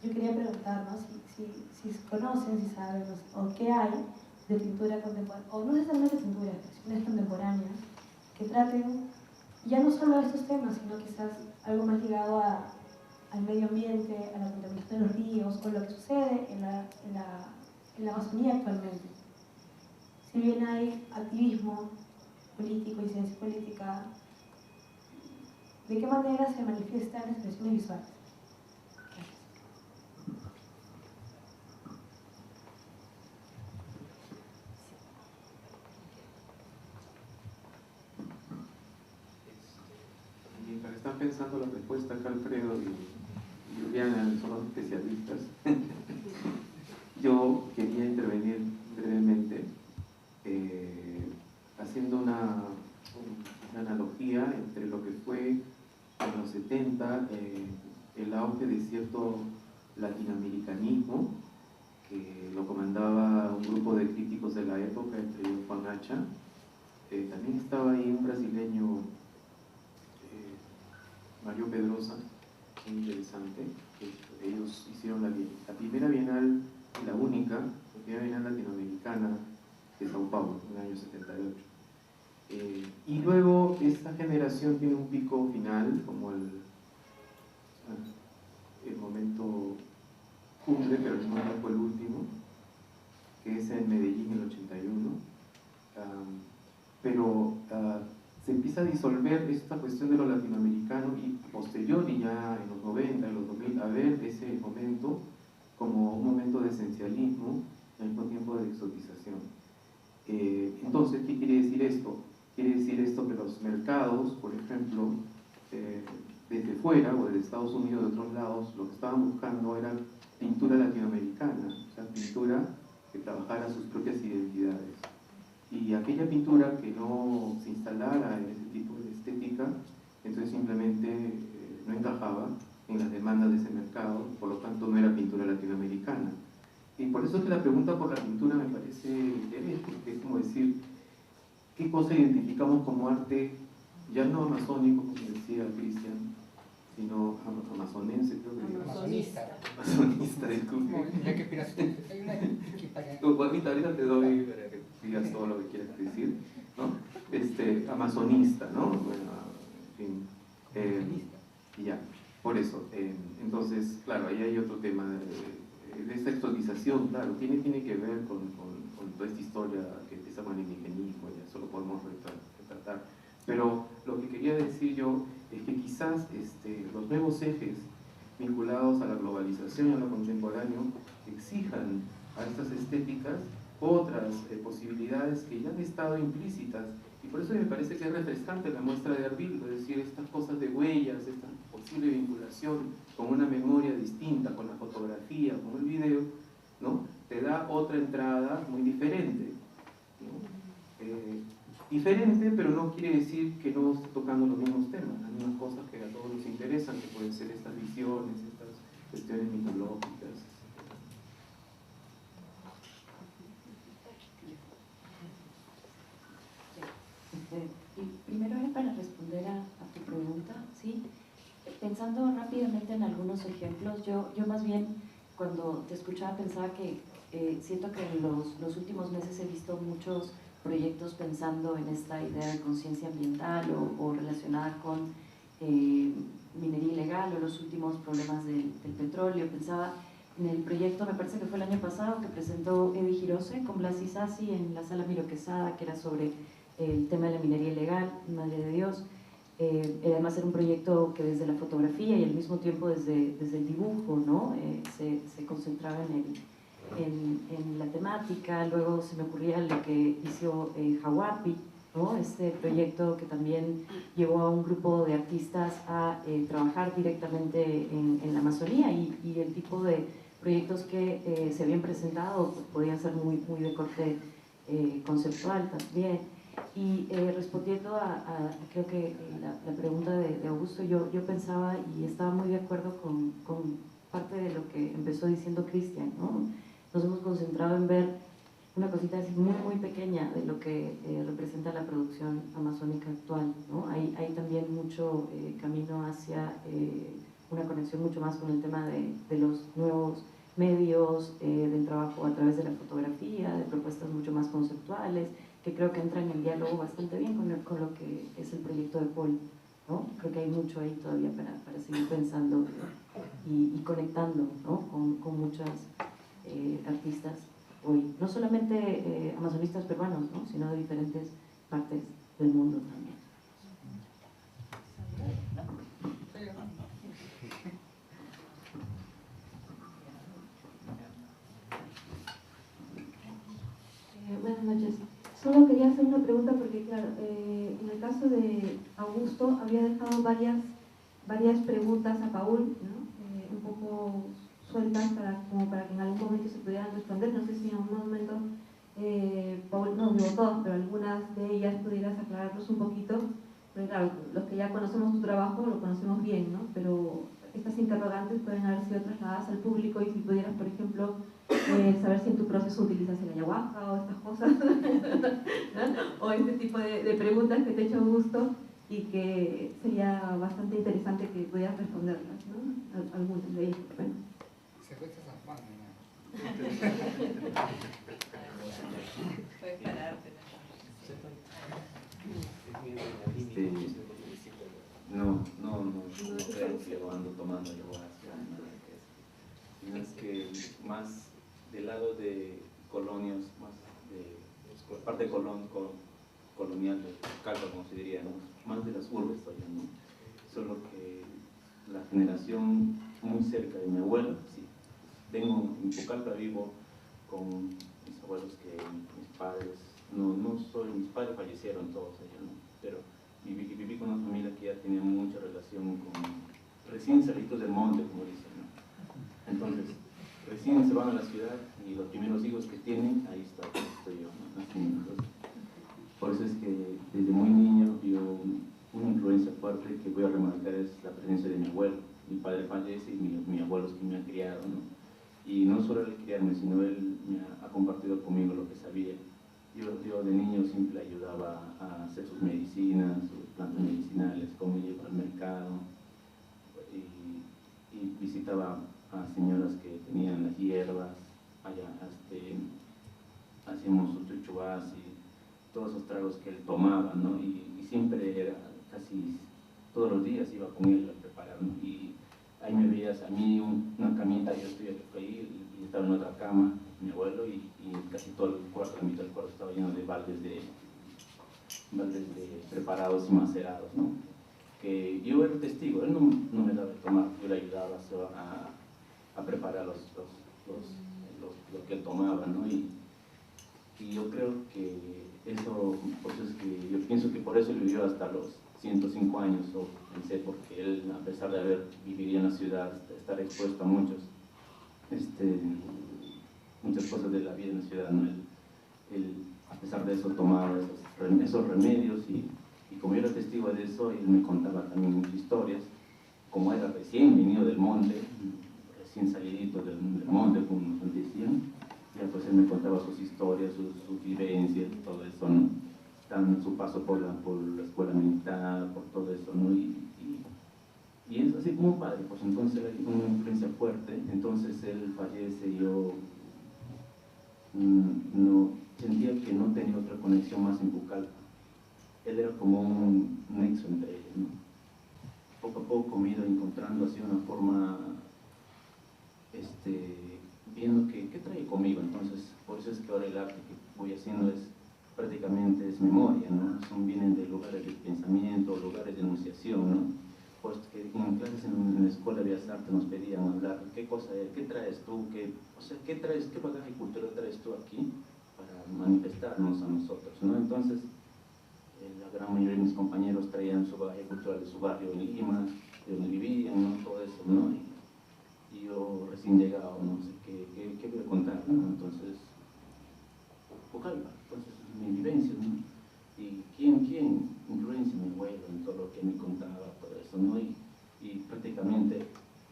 Yo quería preguntar, ¿no?, si conocen, si saben, o qué hay de pintura contemporánea, o no necesariamente pintura, expresiones contemporáneas, que traten ya no solo de estos temas, sino quizás algo más ligado al medio ambiente, a la contaminación de los ríos, o lo que sucede en la Amazonía actualmente. Si bien hay activismo político y ciencia política, ¿de qué manera se manifiestan las expresiones visuales? Mientras están pensando la respuesta acá Alfredo y Juliana, son los especialistas, yo quería intervenir brevemente haciendo una analogía entre lo que fue en los 70 el auge de cierto latinoamericanismo que lo comandaba un grupo de críticos de la época, entre ellos Juan Hacha. También estaba ahí un brasileño, Mario Pedrosa, muy interesante. Ellos hicieron la primera bienal y la única, la primera bienal latinoamericana de Sao Paulo, en el año 78. Y luego esta generación tiene un pico final, como el momento cumbre, pero no fue el último, que es en Medellín en el 81. Pero se empieza a disolver esta cuestión de lo latinoamericano y posterior y ya en los 90, en los 2000, a ver ese momento como un momento de esencialismo y al mismo tiempo de exotización. Entonces, ¿qué quiere decir esto? Quiere decir esto que los mercados, por ejemplo, desde fuera o desde Estados Unidos, de otros lados, lo que estaban buscando era pintura latinoamericana, o sea, pintura que trabajara sus propias identidades. Y aquella pintura que no se instalara en ese tipo de estética, entonces simplemente no encajaba en las demandas de ese mercado, por lo tanto no era pintura latinoamericana. Y por eso es que la pregunta por la pintura me parece interés, porque es como decir, ¿qué cosa identificamos como arte, ya no amazónico, como decía Cristian, sino amazonense, creo que Amazonista. Amazonista, disculpe. Ya que aspiras, hay una equipa ya. Tú, Juanita, ahorita te doy para que digas todo lo que quieras decir, ¿no? Amazonista, ¿no? Bueno, en fin. Y ya, por eso. Entonces, claro, ahí hay otro tema de esta exotización, claro, tiene que ver con toda esta historia que empieza con el indigenismo, ya eso lo podemos retratar. Pero lo que quería decir yo es que quizás los nuevos ejes vinculados a la globalización y a lo contemporáneo exijan a estas estéticas otras posibilidades que ya han estado implícitas, y por eso me parece que es refrescante la muestra de Arbil, es decir, estas cosas de huellas, esta posible vinculación con una memoria distinta, con la fotografía, con el video, ¿no? Te da otra entrada muy diferente, ¿no? Diferente, pero no quiere decir que no esté tocando los mismos temas, las mismas cosas que a todos nos interesan, que pueden ser estas visiones, estas cuestiones mitológicas. Y primero era para responder a tu pregunta, ¿sí? Pensando rápidamente en algunos ejemplos, yo más bien cuando te escuchaba pensaba que siento que en los últimos meses he visto muchos proyectos pensando en esta idea de conciencia ambiental o relacionada con minería ilegal o los últimos problemas del petróleo. Pensaba en el proyecto, me parece que fue el año pasado, que presentó Eddie Hirose con Blas Isasi en la Sala Miro Quesada, que era sobre el tema de la minería ilegal, Madre de Dios. Además era un proyecto que desde la fotografía y al mismo tiempo desde el dibujo, ¿no? Se concentraba en la temática. Luego se me ocurría lo que hizo Hawapi, ¿no? Este proyecto que también llevó a un grupo de artistas a trabajar directamente en la Amazonía, y el tipo de proyectos que se habían presentado podían ser muy de corte conceptual también. Y respondiendo a creo que la pregunta de Augusto, yo pensaba y estaba muy de acuerdo con parte de lo que empezó diciendo Cristian, ¿no? Nos hemos concentrado en ver una cosita así muy pequeña de lo que representa la producción amazónica actual, ¿no? Hay también mucho camino hacia una conexión mucho más con el tema de los nuevos medios, del trabajo a través de la fotografía, de propuestas mucho más conceptuales, que creo que entran en diálogo bastante bien con lo que es el proyecto de Paul, ¿no? Creo que hay mucho ahí todavía para seguir pensando y conectando, ¿no? con muchas artistas hoy, no solamente amazonistas peruanos, ¿no? Sino de diferentes partes del mundo también. Buenas noches. Solo quería hacer una pregunta porque, claro, en el caso de Augusto había dejado varias preguntas a Paul, ¿no? Un poco sueltas como para que en algún momento se pudieran responder. No sé si en algún momento, Paul, no digo todas, pero algunas de ellas pudieras aclararnos un poquito. Porque, claro, los que ya conocemos tu trabajo lo conocemos bien, ¿no? Pero estas interrogantes pueden haber sido trasladadas al público, y si pudieras, por ejemplo, saber si en tu proceso utilizas el ayahuasca o estas cosas, ¿no? O este tipo de preguntas que te he hecho gusto y que sería bastante interesante que pudieras responderlas, ¿no? Algunas de ellas, bueno. Se cuesta San Juan, Puede aclararte. No creo que lo ando tomando ayahuasca, nada de eso. Sino es que más del lado de colonios, más de parte colonial de Calpa, como se diría, ¿no? Más de las urbes todavía, ¿no? Solo que la generación muy cerca de mi abuelo, sí. Vengo en Pucallpa, vivo con mis abuelos, que mis padres, mis padres fallecieron todos ellos, ¿no? Pero viví con una familia que ya tenía mucha relación con recién salidos del monte, como dicen, ¿no? Entonces, recién se van a la ciudad y los primeros hijos que tienen, ahí estoy yo, ¿no? Así, entonces, por eso es que desde muy niño yo, una influencia fuerte que voy a remarcar es la presencia de mi abuelo. Mi padre fallece y mi abuelo es quien me ha criado, ¿no? Y no solo el criarme, sino él me ha compartido conmigo lo que sabía. Yo de niño siempre le ayudaba a hacer sus medicinas, sus plantas medicinales, cómo iba al mercado, y visitaba a señoras que tenían las hierbas, allá hacíamos sus chuchuás y todos esos tragos que él tomaba, ¿no? Y siempre era casi todos los días iba con él a preparar, ¿no? Y ahí me veías a mí una camita, yo estoy ahí y estaba en otra cama, mi abuelo, y casi todo el cuarto, la mitad del cuarto estaba lleno de baldes de preparados y macerados, ¿no? Que yo era testigo, él no me daba de tomar, yo le ayudaba a preparar lo que él tomaba, ¿no? Y yo creo que eso, pues es que yo pienso que por eso él vivió hasta los 105 años, o pensé, porque él, a pesar de haber vivido en la ciudad, estar expuesto a muchas cosas de la vida en la ciudad, ¿no? Él, a pesar de eso, tomaba esos remedios y como yo era testigo de eso, él me contaba también muchas historias, como era recién venido del monte, recién salidito del monte, como nos decían, ya pues él me contaba sus historias, sus vivencias, todo eso, ¿no? También su paso por la escuela militar, por todo eso, ¿no? Y es así como un padre, pues entonces hay una influencia fuerte. Entonces él fallece y yo no sentía que no tenía otra conexión más en Pucallpa. Él era como un nexo entre ellos, ¿no? Poco a poco me he ido encontrando así una forma, viendo qué trae conmigo. Entonces, por eso es que ahora el arte que voy haciendo prácticamente es memoria, ¿no? Vienen de lugares de pensamiento, lugares de enunciación, ¿no? Pues que en clases en la Escuela de Bellas Artes nos pedían hablar, ¿qué cosa es? ¿Qué traes tú? ¿Qué bagaje cultural traes tú aquí para manifestarnos a nosotros, ¿no? Entonces, la gran mayoría de mis compañeros traían su bagaje cultural de su barrio en Lima, de donde vivían, ¿no? Todo eso, ¿no? Y yo recién llegado, no sé qué voy a contar, ¿no? Entonces, Pucallpa, entonces mi vivencia, ¿no? Y quién influencia mi abuelo en todo lo que me contaba, todo eso, ¿no? Y prácticamente,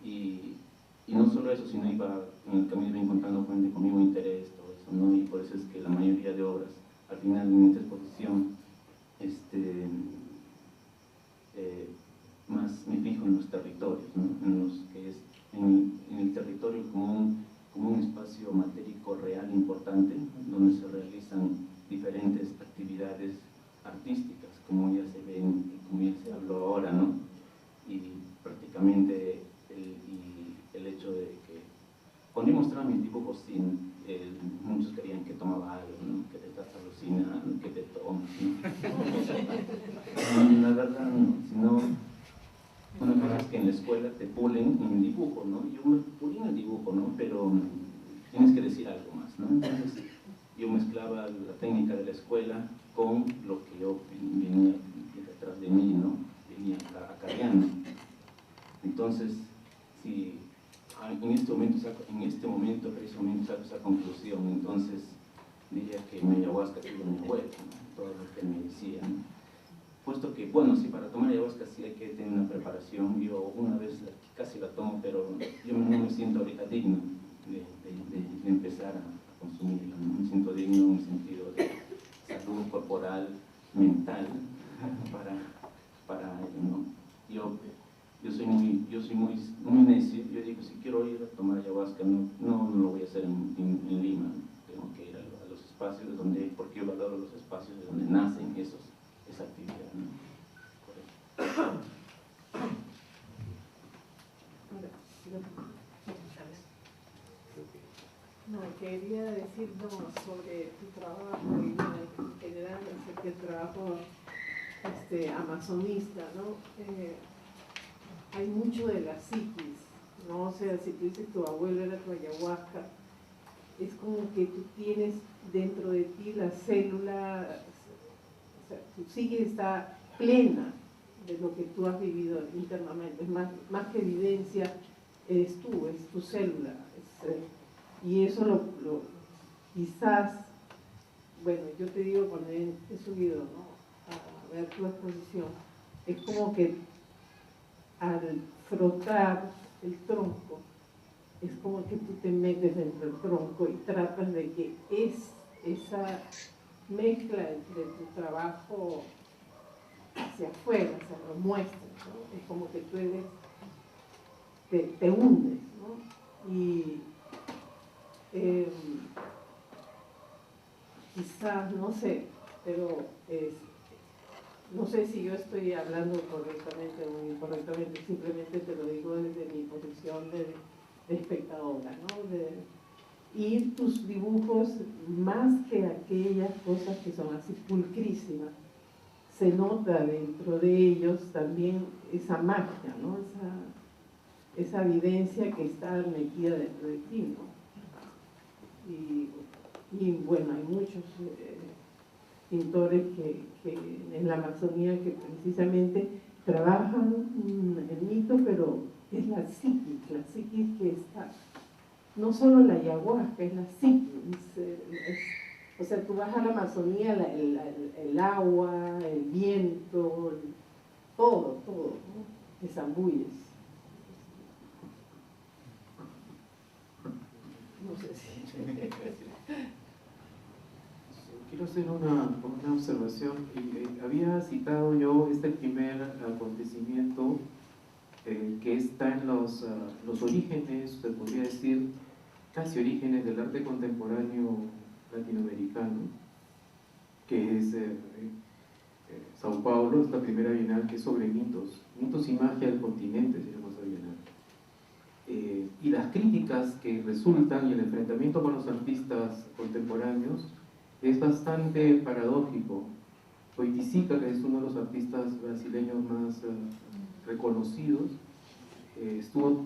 y no solo eso, sino iba en el camino encontrando gente con mismo interés, todo eso, ¿no? Y por eso es que la mayoría de obras, al final en esta exposición, más me fijo en los territorios, ¿no? En el territorio como un espacio matérico real importante, donde se realizan diferentes actividades artísticas, como ya se ven, como ya se habló ahora, ¿no? Y prácticamente el hecho de que cuando yo mostraba mis dibujos, muchos creían que tomaba algo, ¿no? Que te estás alucinando, que te tomas, ¿no? La verdad, no, sino una cosa es que en la escuela te pulen en el dibujo, ¿no? Yo me pulí en el dibujo, ¿no? Pero tienes que decir algo más, ¿no? Entonces yo mezclaba la técnica de la escuela con lo que yo venía detrás de mí, ¿no? Venía acarreando. Entonces, si en este momento precisamente saco esa conclusión, entonces diría que mi ayahuasca tuvo mi abuelo, ¿no? Todo lo que él me decía, ¿no? Puesto que, bueno, sí, para tomar ayahuasca sí hay que tener una preparación. Yo una vez casi la tomo, pero yo no me siento ahorita digno de empezar a consumirla, ¿no? Me siento digno en un sentido de salud corporal, mental, para ello, ¿no? Yo soy muy necio. Yo digo, si quiero ir a tomar ayahuasca, no lo voy a hacer en Lima. Tengo que ir a los espacios porque yo valoro los espacios de donde nacen esa actividad, ¿no? No, quería decir sobre tu trabajo y bueno, en general hablan acerca del trabajo amazonista, ¿no? Hay mucho de la psiquis, ¿no? O sea, si tú dices tu abuelo era tu ayahuasca, es como que tú tienes dentro de ti la célula, o sea, tu psiquis está plena de lo que tú has vivido internamente, es más que evidencia, eres tú, es tu célula, y eso quizás, bueno, yo te digo cuando he subido, ¿no?, a ver tu exposición, es como que al frotar el tronco, es como que tú te metes dentro del tronco y tratas de que esa mezcla entre tu trabajo hacia afuera, se lo muestres, ¿no? Es como que tú eres, te hundes, ¿no? Y quizás, no sé, pero no sé si yo estoy hablando correctamente o incorrectamente, simplemente te lo digo desde mi posición de espectadora, ¿no? Y tus dibujos, más que aquellas cosas que son así pulcrísimas, se nota dentro de ellos también esa magia, ¿no? Esa vivencia que está metida dentro de ti, ¿no? Y bueno, hay muchos pintores que en la Amazonía que precisamente trabajan el mito, pero es la psiquis que está, no solo la ayahuasca, es la psiquis, o sea, tú vas a la Amazonía, el agua, el viento, todo, ¿no?, te zambulles. No sé si... Quiero hacer una observación. Había citado yo este primer acontecimiento que está en los orígenes, se podría decir, casi orígenes del arte contemporáneo latinoamericano, que es Sao Paulo, esta primera bienal que es sobre mitos y magia del continente, se llama esa bienal. Y las críticas que resultan y el enfrentamiento con los artistas contemporáneos es bastante paradójico. Oiticica, que es uno de los artistas brasileños más reconocidos, estuvo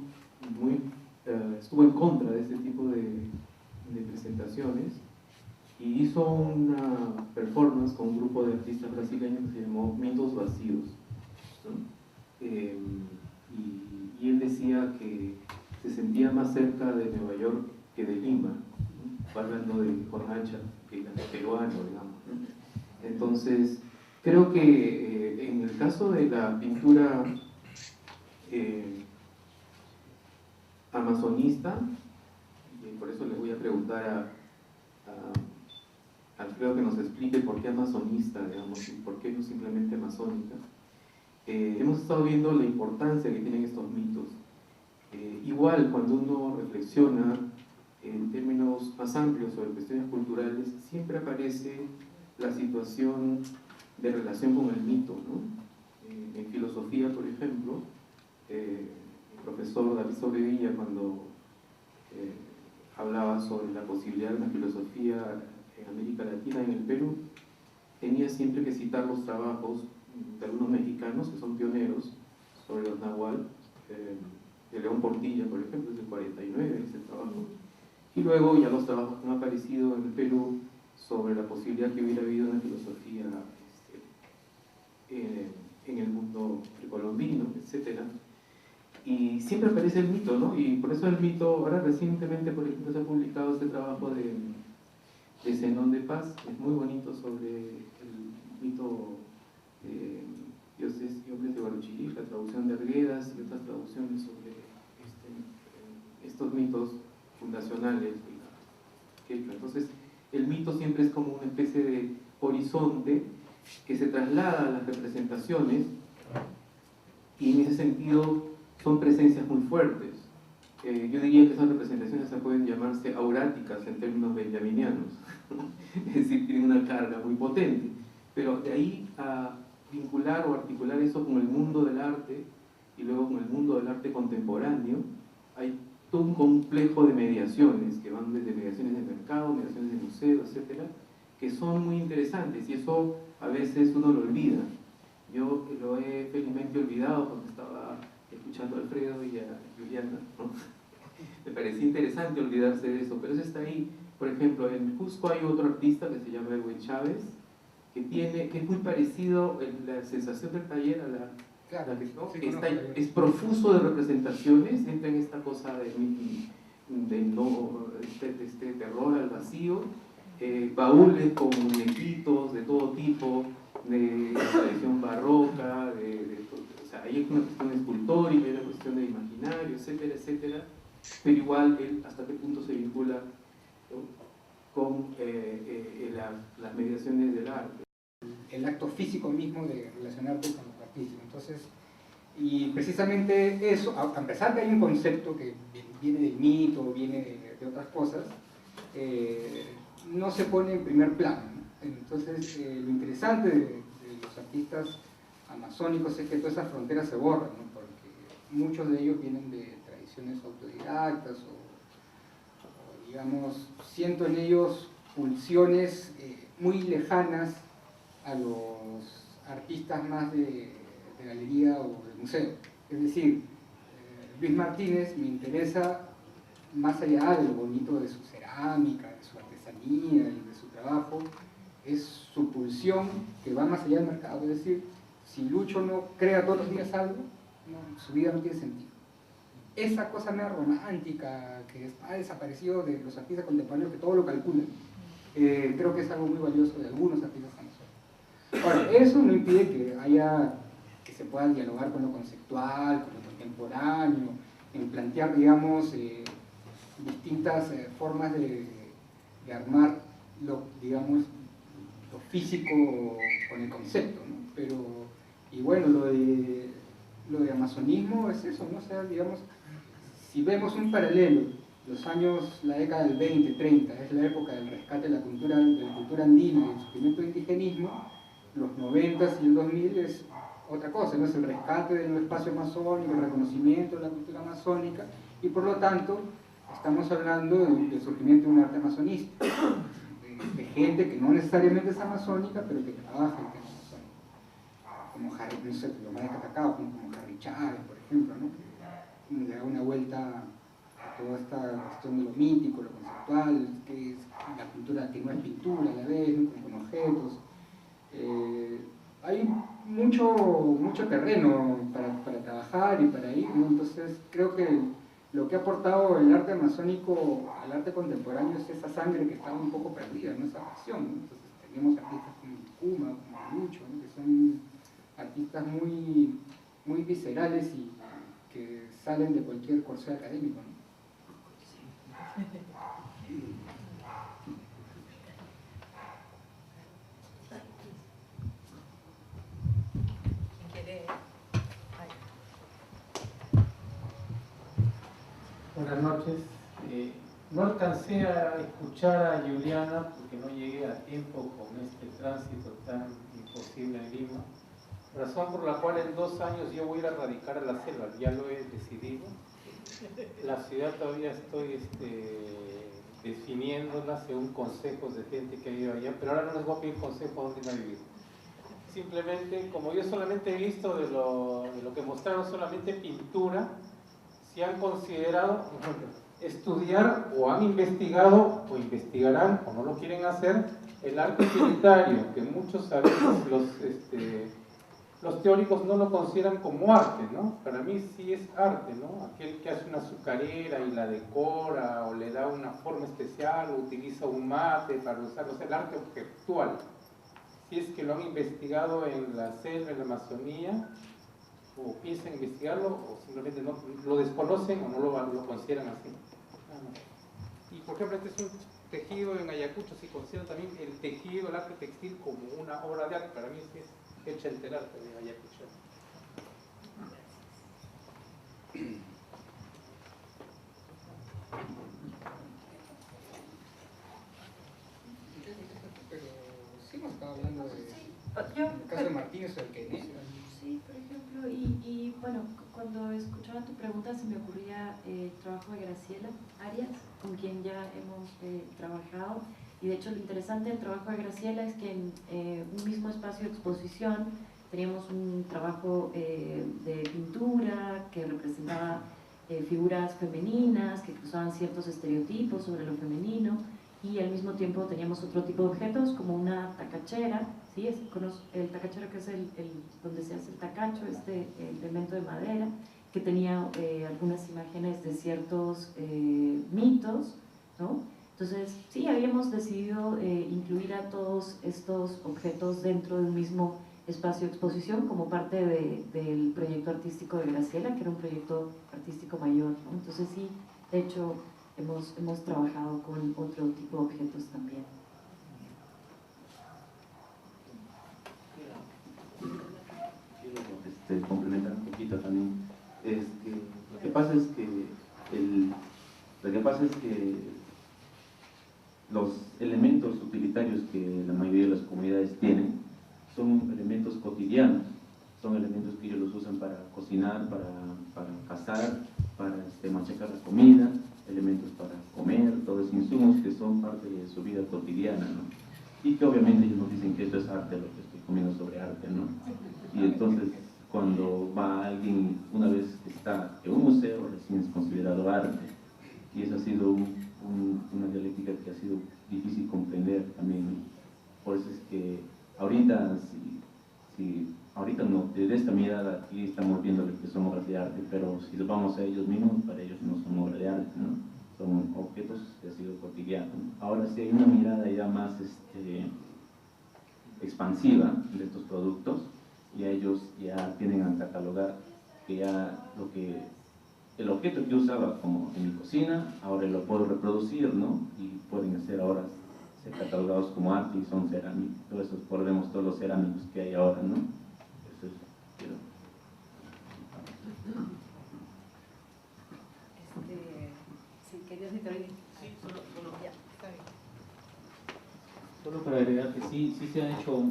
en contra de este tipo de presentaciones y hizo una performance con un grupo de artistas brasileños que se llamó Mitos Vacíos, ¿no? Y él decía que se sentía más cerca de Nueva York que de Lima, ¿no?, hablando con Hacha, que era peruano, digamos, ¿no? Entonces, creo que en el caso de la pintura amazonista, y por eso les voy a preguntar a Alfredo que nos explique por qué amazonista, digamos, y por qué no simplemente amazónica. Hemos estado viendo la importancia que tienen estos mitos. Igual, cuando uno reflexiona en términos más amplios sobre cuestiones culturales, siempre aparece la situación de relación con el mito, ¿no? En filosofía, por ejemplo, el profesor David Sobrevilla, cuando hablaba sobre la posibilidad de una filosofía en América Latina, en el Perú, tenía siempre que citar los trabajos de algunos mexicanos que son pioneros sobre los nahual, de León Portilla, por ejemplo, es del 49 ese trabajo, y luego ya los trabajos que han aparecido en el Perú sobre la posibilidad que hubiera habido una filosofía en el mundo precolombino, etc. Y siempre aparece el mito, ¿no? Y por eso el mito, ahora recientemente, por ejemplo, se ha publicado este trabajo de Zenón de Paz, es muy bonito, sobre el mito de dioses y hombres de Baruchiri, la traducción de Arguedas y otras traducciones sobre estos mitos fundacionales de la quechua. Entonces, el mito siempre es como una especie de horizonte que se traslada a las representaciones, y en ese sentido son presencias muy fuertes. Yo diría que esas representaciones se pueden llamarse auráticas en términos benjaminianos, es decir, tienen una carga muy potente, pero de ahí a vincular o articular eso con el mundo del arte y luego con el mundo del arte contemporáneo, hay todo un complejo de mediaciones que van desde mediaciones de mercado, mediaciones de museo, etcétera, que son muy interesantes, y eso a veces uno lo olvida. Yo lo he felizmente olvidado cuando estaba escuchando a Alfredo y a Juliana, ¿no? Me parecía interesante olvidarse de eso, pero eso está ahí. Por ejemplo, en Cusco hay otro artista que se llama Edwin Chávez, que es muy parecido en la sensación del taller a la ¿no? Sí, es profuso de representaciones, entra en esta cosa de este terror al vacío, baúles con muñequitos de todo tipo, de tradición barroca, o sea, hay una cuestión escultórica, hay una cuestión de imaginario, etcétera, etcétera, pero igual él hasta qué punto se vincula, ¿no? Con las mediaciones del arte. El acto físico mismo de relacionarte con lo artístico. Entonces, y precisamente eso, a pesar de que hay un concepto que viene del mito, viene de otras cosas, no se pone en primer plano, ¿no? Entonces, lo interesante de los artistas amazónicos es que todas esas fronteras se borran, ¿no? Porque muchos de ellos vienen de tradiciones autodidactas o digamos, siento en ellos pulsiones muy lejanas a los artistas más de galería o de museo. Es decir, Luis Martínez me interesa más allá de lo bonito de su cerámica, de su artesanía y de su trabajo, es su pulsión que va más allá del mercado. Es decir, si Lucho no crea todos los días algo, su vida no tiene sentido. Esa cosa media romántica que ha desaparecido de los artistas contemporáneos que todo lo calculan, creo que es algo muy valioso de algunos artistas amazónicos. Ahora, eso no impide que se pueda dialogar con lo conceptual, con lo contemporáneo, en plantear, digamos, distintas formas de armar digamos, lo físico con el concepto, ¿no? Pero, y bueno, lo de amazonismo es eso, ¿no? O sea, digamos, si vemos un paralelo, la década del 20, 30, es la época del rescate de la cultura andina y el surgimiento del indigenismo, los 90 y el 2000 es otra cosa, ¿no? Es el rescate del espacio amazónico, el reconocimiento de la cultura amazónica, y por lo tanto estamos hablando del surgimiento de un arte amazonista, de gente que no necesariamente es amazónica, pero que trabaja el tema amazónico, como Harry, no sé, lo más de Catacao, como Harry Chávez, por ejemplo, ¿no? Que le da una vuelta a toda esta cuestión de lo mítico, lo conceptual, que es la cultura que no es pintura a la vez, ¿no? Con objetos. Hay mucho terreno para trabajar y para ir, ¿no? Entonces creo que lo que ha aportado el arte amazónico al arte contemporáneo es esa sangre que estaba un poco perdida, ¿no? Esa pasión, ¿no? Entonces tenemos artistas como Kuma, como Lucho, ¿no? Que son artistas muy, muy viscerales y que salen de cualquier corsé académico, ¿no? Buenas noches. No alcancé a escuchar a Juliana porque no llegué a tiempo con este tránsito tan imposible en Lima, razón por la cual en 2 años yo voy a ir a radicar a la selva, ya lo he decidido. La ciudad todavía estoy definiéndola según consejos de gente que ha ido allá, pero ahora no les voy a pedir consejos dónde ir a vivir. Simplemente, como yo solamente he visto de lo que mostraron solamente pintura, si han considerado estudiar o han investigado o investigarán o no lo quieren hacer el arte utilitario, que muchos a veces los teóricos no lo consideran como arte, ¿no? Para mí sí es arte, ¿no? Aquel que hace una azucarera y la decora o le da una forma especial o utiliza un mate para usarlo, o sea, el arte objetual. Si es que lo han investigado en la selva, en la Amazonía, o piensan investigarlo, o simplemente no lo desconocen o no lo consideran así. Y por ejemplo, este es un tejido en Ayacucho, si consideran también el tejido, el arte textil como una obra de arte, para mí sí es hecha el arte de Ayacucho. Pero sí hemos estado hablando del caso de Martínez o el que Sí, por ejemplo, y bueno, cuando escuchaba tu pregunta se me ocurría el trabajo de Graciela Arias, con quien ya hemos trabajado, Y de hecho lo interesante del trabajo de Graciela es que en un mismo espacio de exposición teníamos un trabajo de pintura que representaba figuras femeninas que cruzaban ciertos estereotipos sobre lo femenino, y al mismo tiempo teníamos otro tipo de objetos como una tacachera, ¿sí? El tacachero, que es donde se hace el tacacho, el elemento de madera, que tenía algunas imágenes de ciertos mitos, ¿no? Entonces, sí, habíamos decidido incluir a todos estos objetos dentro de un mismo espacio de exposición como parte del proyecto artístico de Graciela, que era un proyecto artístico mayor, ¿no? Entonces, sí, de hecho, hemos trabajado con otro tipo de objetos también. Complementar un poquito también. Lo que pasa es que los elementos utilitarios que la mayoría de las comunidades tienen son elementos cotidianos, son elementos que ellos los usan para cocinar, para cazar, para machacar la comida, elementos para comer, todos insumos que son parte de su vida cotidiana, ¿no? Y que obviamente ellos nos dicen que esto es arte, lo que estoy comiendo sobre arte, ¿no? Y entonces cuando va alguien, una vez que está en un museo, recién es considerado arte, y eso ha sido una dialéctica que ha sido difícil comprender también, ¿no? Por eso es que ahorita, ahorita no, desde esta mirada aquí estamos viendo que son obras de arte, pero si nos vamos a ellos mismos, para ellos no son obras de arte, ¿no? Son objetos que han sido cotidianos, ¿no? Ahora sí hay una mirada ya más expansiva de estos productos, y ellos ya tienden a catalogar que ya el objeto que yo usaba como en mi cocina, ahora lo puedo reproducir, ¿no? Y pueden ser ahora ser catalogados como arte y son cerámicos. Todo eso volvemos todos los cerámicos que hay ahora, ¿no? Eso es, sí, querías intervenir. Sí, solo ya, está bien. Solo para agregar que sí se han hecho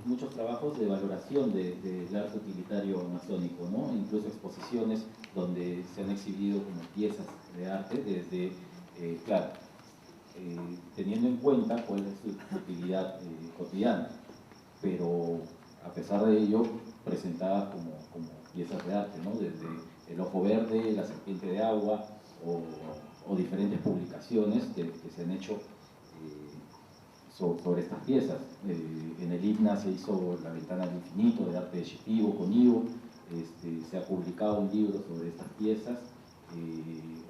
muchos trabajos de valoración del arte utilitario amazónico, ¿no? Incluso exposiciones donde se han exhibido como piezas de arte desde, claro, teniendo en cuenta cuál es su utilidad cotidiana, pero a pesar de ello presentadas como piezas de arte, ¿no? Desde El Ojo Verde, La Serpiente de Agua o diferentes publicaciones que se han hecho sobre estas piezas. En el IPNA se hizo La Ventana al Infinito, de arte de con Ivo. Se ha publicado un libro sobre estas piezas.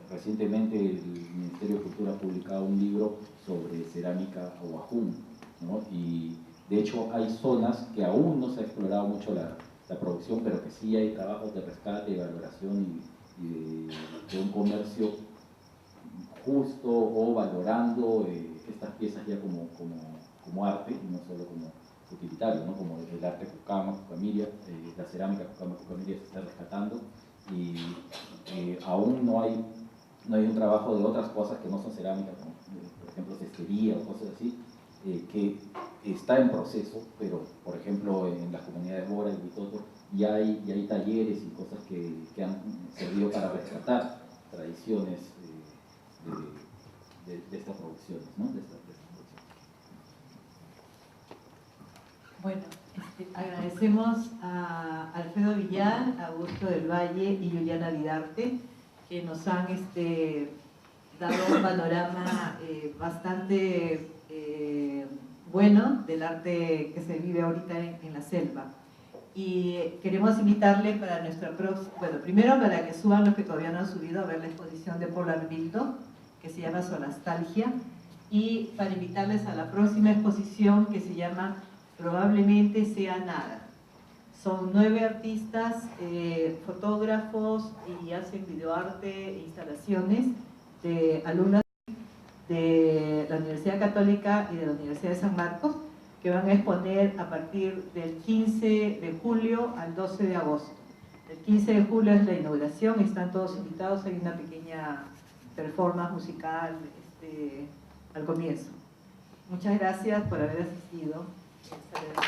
Recientemente el Ministerio de Cultura ha publicado un libro sobre cerámica ahuajún, ¿no? Y de hecho hay zonas que aún no se ha explorado mucho la producción, pero que sí hay trabajos de rescate, de valoración y de un comercio justo o valorando estas piezas ya como arte y no solo como utilitario, ¿no? Como el arte Cucama, Cucamiria, la cerámica Cucama, Cucamiria se está rescatando, y aún no hay un trabajo de otras cosas que no son cerámica, como por ejemplo cestería o cosas así, que está en proceso, pero por ejemplo en las comunidades Bora y Huitoto ya hay talleres y cosas que han servido para rescatar tradiciones de estas producciones, ¿no? De estas producciones. Bueno, agradecemos a Alfredo Villar, a Augusto del Valle y Juliana Vidarte, que nos han dado un panorama bastante bueno del arte que se vive ahorita en la selva. Y queremos invitarle para nuestra próxima, bueno, primero para que suban los que todavía no han subido a ver la exposición de Polar Bildo, que se llama Solastalgia, y para invitarles a la próxima exposición que se llama Probablemente sea nada. Son 9 artistas, fotógrafos, y hacen videoarte e instalaciones de alumnas de la Universidad Católica y de la Universidad de San Marcos, que van a exponer a partir del 15 de julio al 12 de agosto. El 15 de julio es la inauguración, están todos invitados, hay una pequeña performance musical al comienzo. Muchas gracias por haber asistido. Hasta luego.